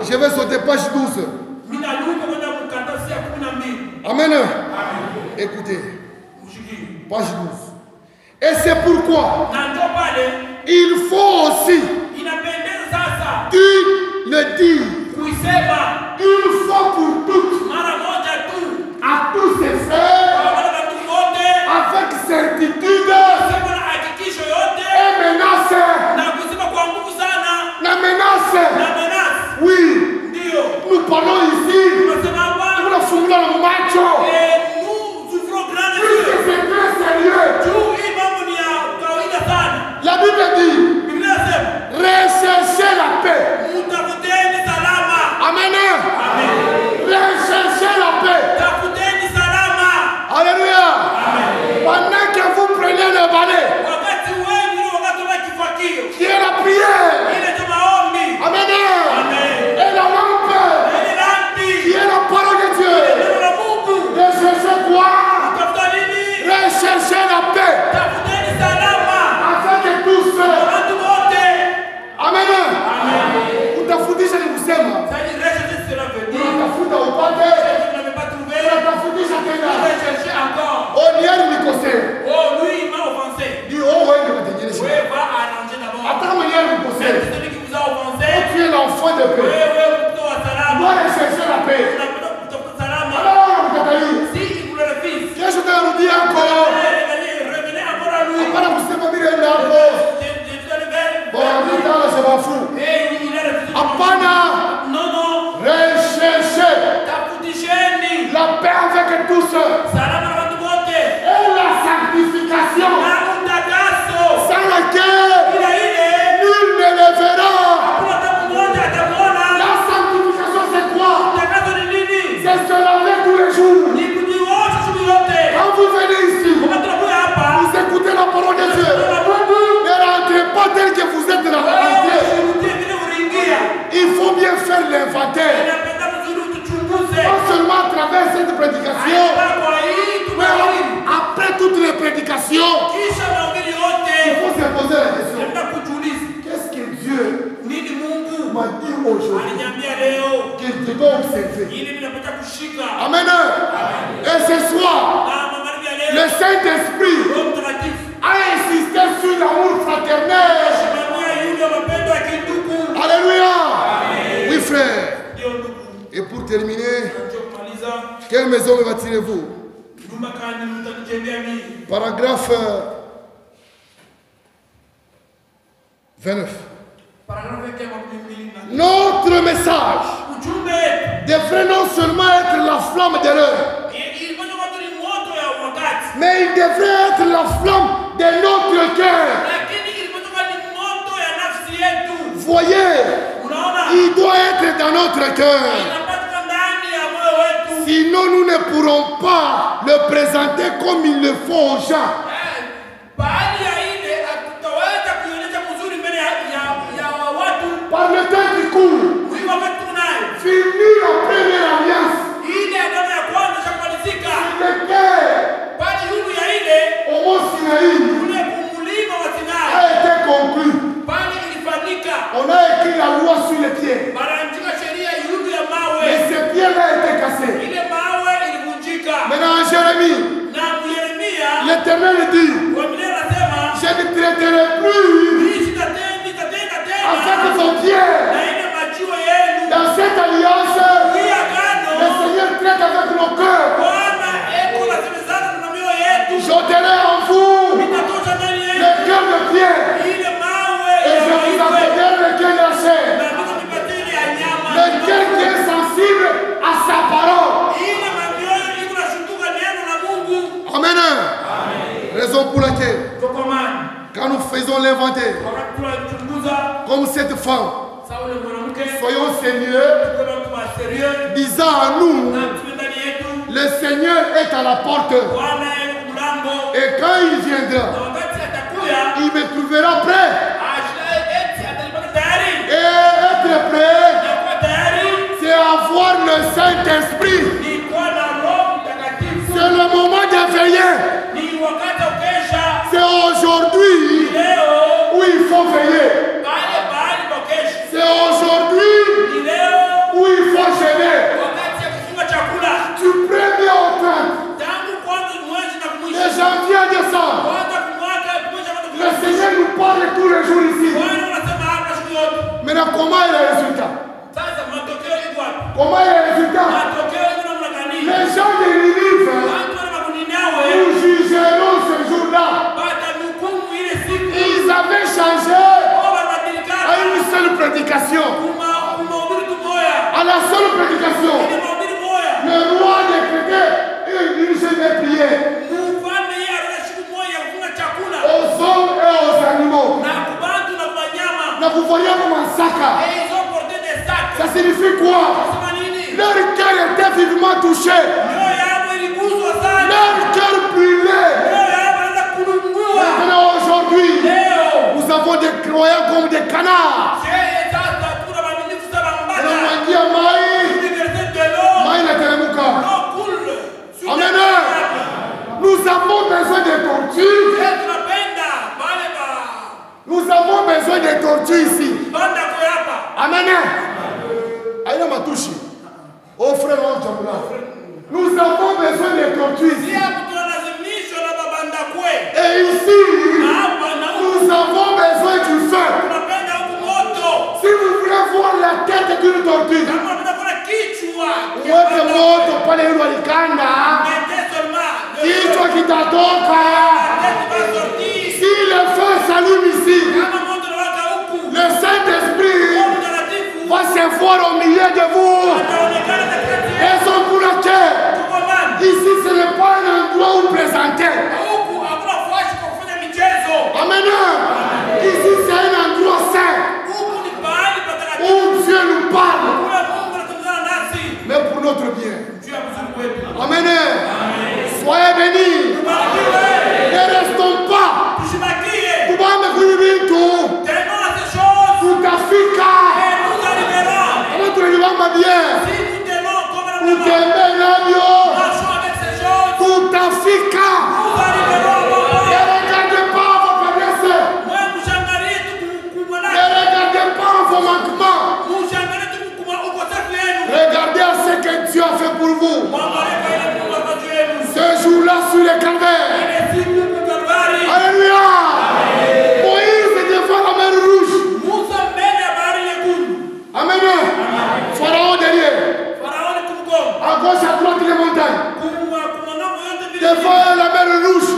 Je vais sauter page 12. Amen. Écoutez. Page 12. Et c'est pourquoi il faut aussi le dire une fois pour toutes à tous ses frères avec certitude et menace. La menace. Oui. Nous parlons ici. Nous la fumons dans le macho. C'est très sérieux. La Bible dit recherchez la paix. Amen. Recherchez la paix. observer. Amen. Et ce soir, le Saint-Esprit a insisté sur l'amour fraternel. Alléluia. Oui, frère. Et pour terminer, quelle maison me bâtirez-vous? Paragraphe 29. Notre message devrait non seulement être la flamme de l'heure, mais il devrait être la flamme de notre cœur. Voyez, il doit être dans notre cœur. Sinon, nous ne pourrons pas le présenter comme il le faut aux gens. Par le temps qui court, fini la première alliance. Au mont Sinaï a été conclu. On a écrit la loi sur les pieds. Mais ces pieds-là étaient cassés. Maintenant, Jérémie, l'Éternel dit, je ne traiterai plus avec vos pieds. Dans cette alliance, le Seigneur traite avec nos cœurs. J'ôterai en vous le cœur de pierre et je vous apporterai le cœur de chair. Le cœur qui est sensible à sa parole. Amen. Raison pour laquelle, quand nous faisons l'inventaire, comme cette femme, soyons sérieux, disant à nous, le Seigneur est à la porte. Et quand il viendra, il me trouvera prêt. Et être prêt, c'est avoir le Saint-Esprit. C'est le moment de veiller. C'est aujourd'hui où il faut veiller. C'est aujourd'hui où il faut gêner. Du 1er au 30. De janvier à décembre. Le Seigneur nous parle tous les jours ici. Maintenant, comment est le résultat? Comment est le résultat? Les gens de Ninive, nous jugerons ce jour-là. Ils avaient changé à une seule prédication. À la seule prédication. Le roi décrétait une journée de prière. Aux hommes et aux animaux. Là, vous voyez comme un sac. Ça signifie quoi? Leur cœur était vivement touché. Leur cœur brûlait. Maintenant, aujourd'hui, nous avons des croyants comme des canards. Amen. Nous avons besoin de tortures. Nous avons besoin de tortures ici. Amen. Aïe, ma touche. Oh frère, nous avons besoin de tortures ici. Et ici, nous avons besoin du feu. Si vous voulez voir la tête d'une tortue, uweke moto pale yule walikanda, kichwa kitatoka. Si le feu s'allume ici, le Saint-Esprit va se voir au milieu de vous. Raison pour laquelle ici ce n'est pas un endroit où présenter. Amen. Ici c'est un endroit saint où Dieu nous parle. Mais pour notre bien. Amen. Soyez bénis. Ne restons pas. Tout Africa. Comment tu le vas bien? Tout Africa. devant la mer rouge.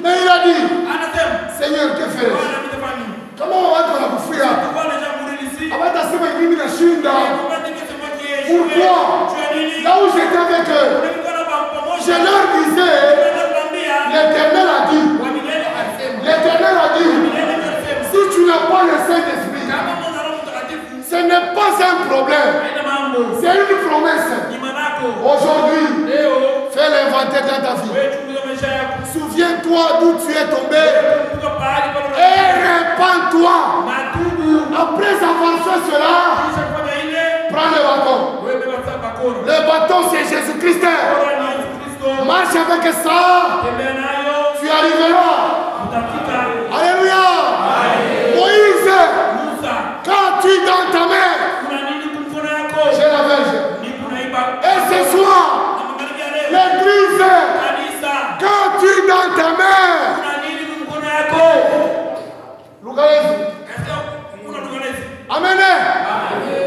Mais il a dit, Seigneur, que fais-je? Comment on va te la bouffer? Pourquoi? Là où j'étais avec eux, je leur disais, l'Éternel a dit, si tu n'as pas le Saint-Esprit, ce n'est pas un problème, c'est une promesse. Aujourd'hui, fais l'inventaire dans ta vie. Souviens-toi d'où tu es tombé et répands-toi. Après avoir fait cela, prends le bâton. Le bâton, c'est Jésus-Christ. Marche avec ça, tu arriveras. Alléluia. Moïse, quand tu es dans ta main, j'ai la verge. Et ce soir, l'église, quand tu es dans ta main, amen.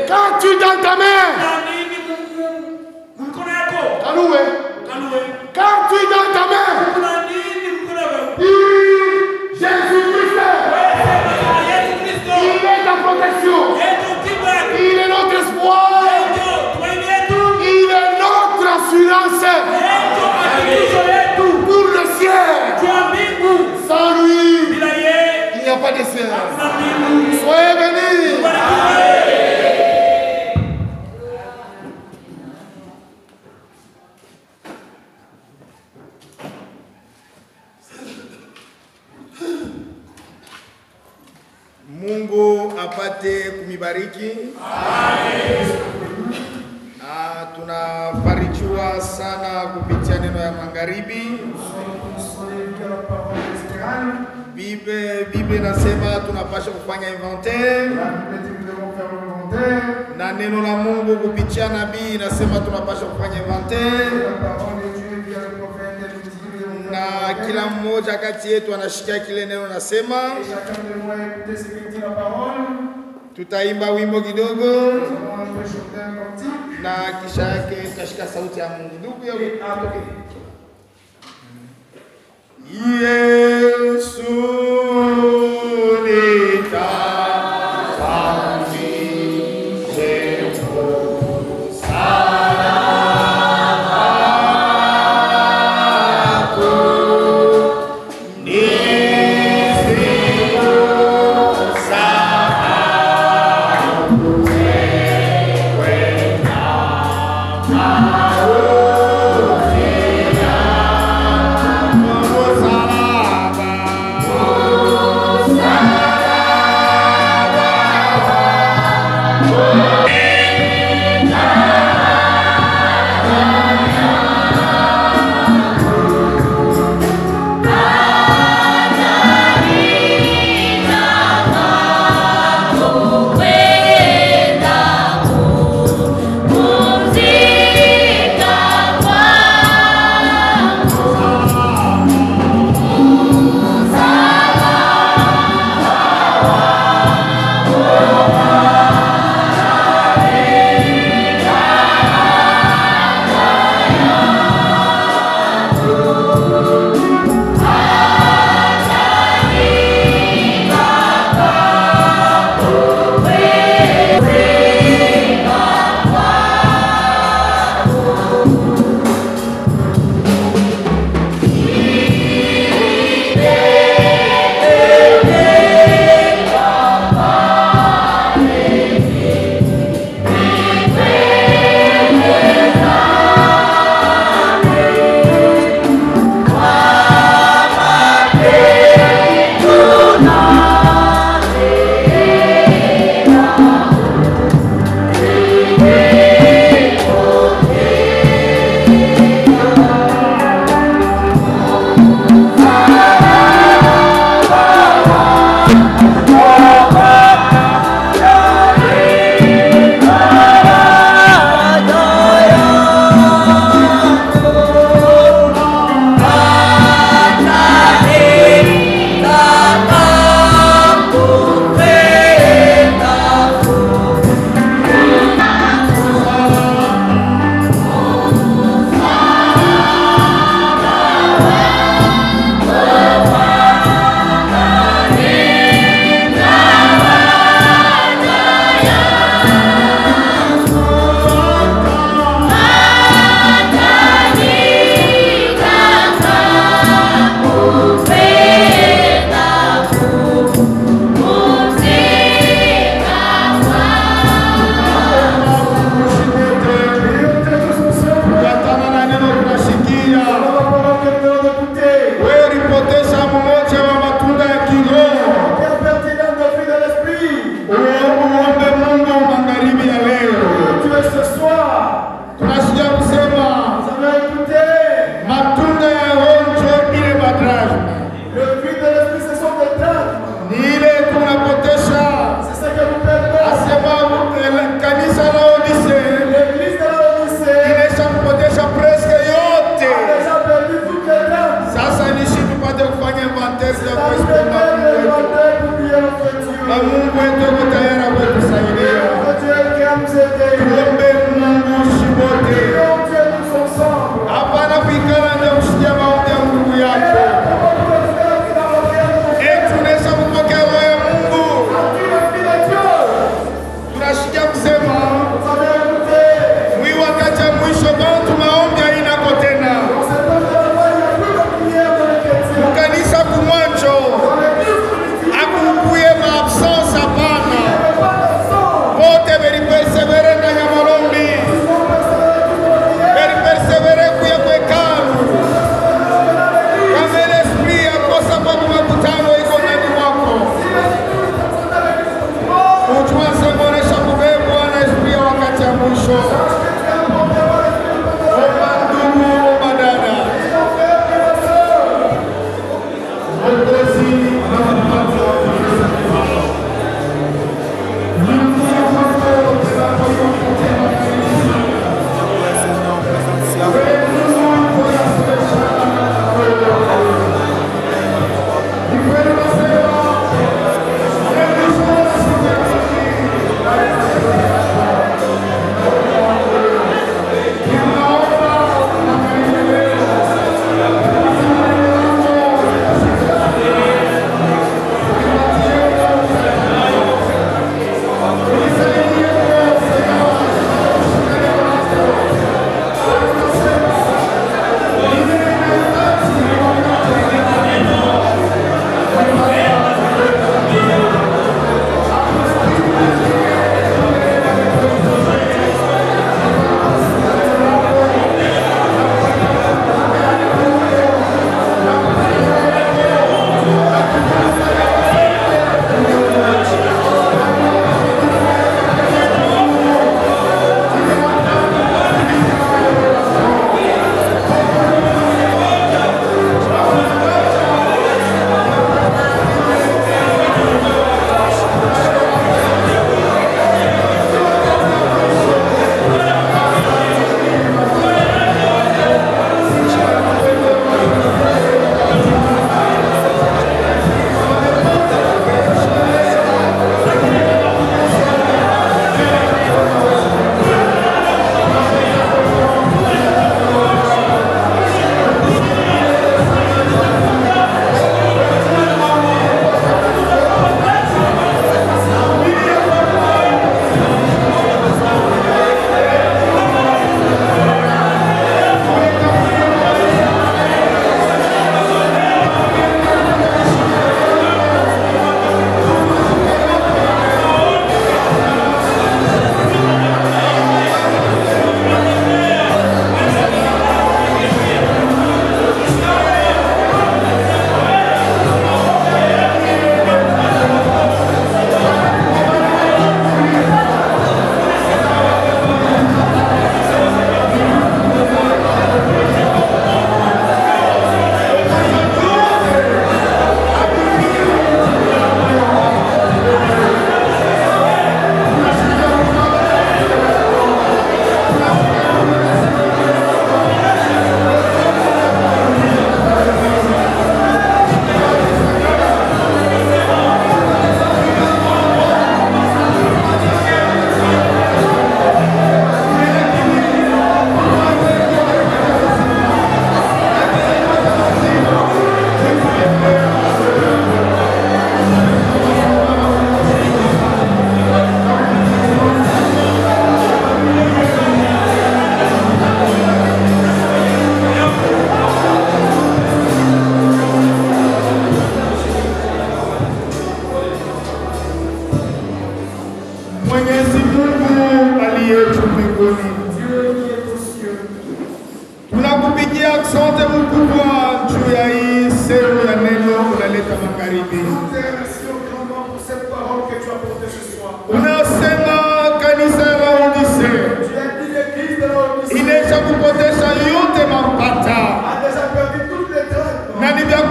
Quand tu es dans ta main, quand tu es dans ta main, Jésus-Christ, il est ta protection, il est notre espoir, il est notre assurance pour le ciel. Sans lui, il n'y a pas de ciel. Soyez bénis. Mungu apate kumibariki. Tunabarikiwa sana kupitia neno ya magharibi. Bible nasema tunapaswa kufanya inventaire. Na neno la Mungu kupitia nabii nasema tunapaswa kufanya inventaire. Na kila mmoja kati yetu anashikia kile neno nasema. Tutaimba wimbo kidogo na kisha yake tutashika sauti ya Mungu. Ndugu yangu, Yesu Amen.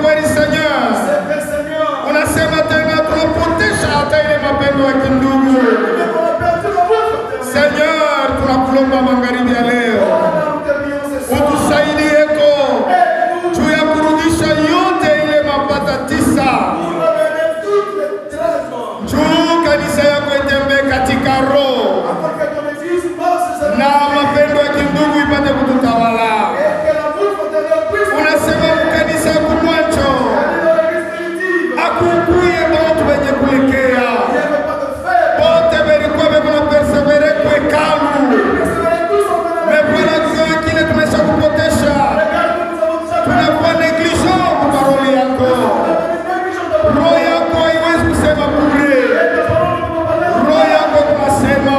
kweli Seigneur. Unasema tena tunapotesha hata ile mapendo ya kindugu. Seigneur, tunakulomba magharibi ya leo. Utusaidieko juu ya kurudisha yote ile mapata 9. Juu kanisa yako itembee katika roho. Na mapendo ya kindugu ipate kututawala. Unasema mkanisa kumwacho akukuye bote wenye kulekea bote belikuwa kuna persevere kwekalu mepana kwa kile tumesha kupotesha tunakuwa negligent kwa parole yako. Roho yako haiwezi kusema bure. Roho yako tunasema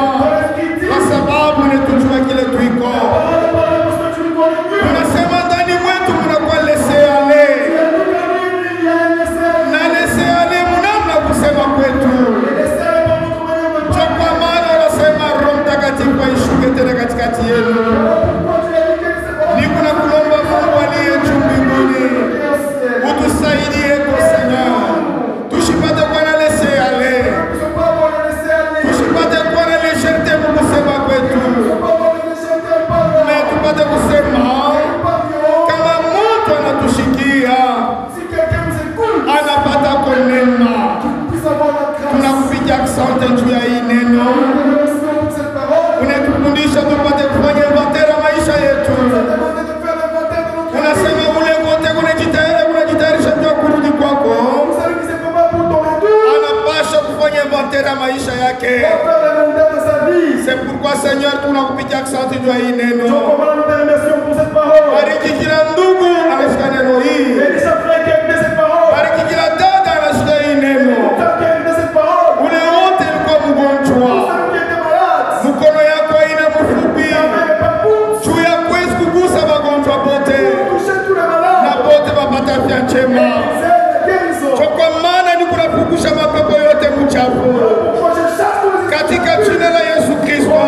kwa sababu inatujua kile tuiko. Unasema ndani mwetu mnakuwa leseale na leseale mnamna kusema kwetu. Kwa maana unasema Roho Mtakatifu aishuke tena katikati yenu. Nikuna kulomba Mungu aliye juu mbinguni utusaidie kwa Seigneur. Tushipate kwa na leseale. Tushipate kwa na lesherte kusema kwetu. Tupate kusema kama mtu anatushikia anapata konema. Tunakupigia asante juu ya hii neno. Unatufundisha tupate kufanya inventaire maisha yetu. Unasema ule wote kunajitayarisha kwa kurudi kwako. Anapasha kufanya inventaire maisha yake. C'est pourquoi Seigneur tunakupigia asante juu ya hii neno. Bariki kila ndugu anasikia neno hii. Bariki kila dada anasikia hii neno. Ule wote ulikuwa mgonjwa. Mkono yako haina mfupi. Juu ya kuwezi kugusa magonjwa pote. Na pote wapata afya njema. Kwa maana ni kunafukusha mapepo yote mchafu. Katika jina la Yesu Kristo.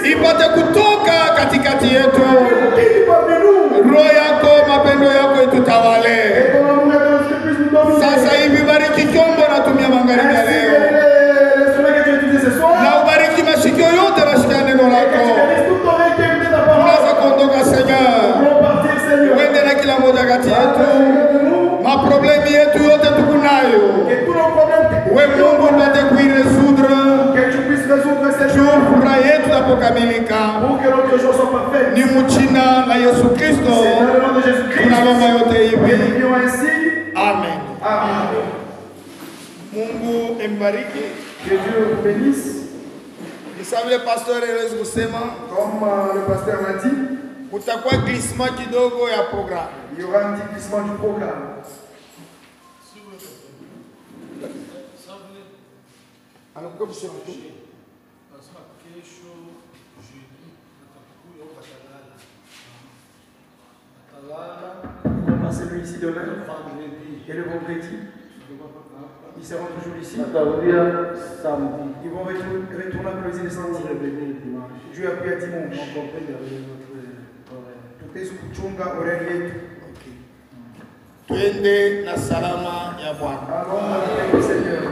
Ipate kutoka katikati yetu. Roho yako, mapendo yako itutawale. Sasa hivi bariki chombo natumia magharibi ya leo. Na ubariki mashikio yote nashikia neno lako. Unaweza kuondoka Seigneur. Wende na kila moja kati yetu. Maproblemi yetu yote tukunayo. We Mungu upate kuiresudre. Furaha yetu inapokamilika ni mchina la Yesu Kristo tunalomba yote hivi. Amen. Mungu embariki. Que Dieu vous bénisse. Nisabile pastor elezi kusema Comme le pasteur m'a dit, kutakuwa glissement kidogo ya programme. il y aura un petit glissement du programme. Alors comme c'est Ils vont passer lui ici demain et le vendredi. Ils seront toujours ici. Ils vont retourner après les samedi. Dieu a pris à dimanche. Tutaweza kuchunga orari yetu. Twende na salama ya Bwana. Allons avec le Seigneur.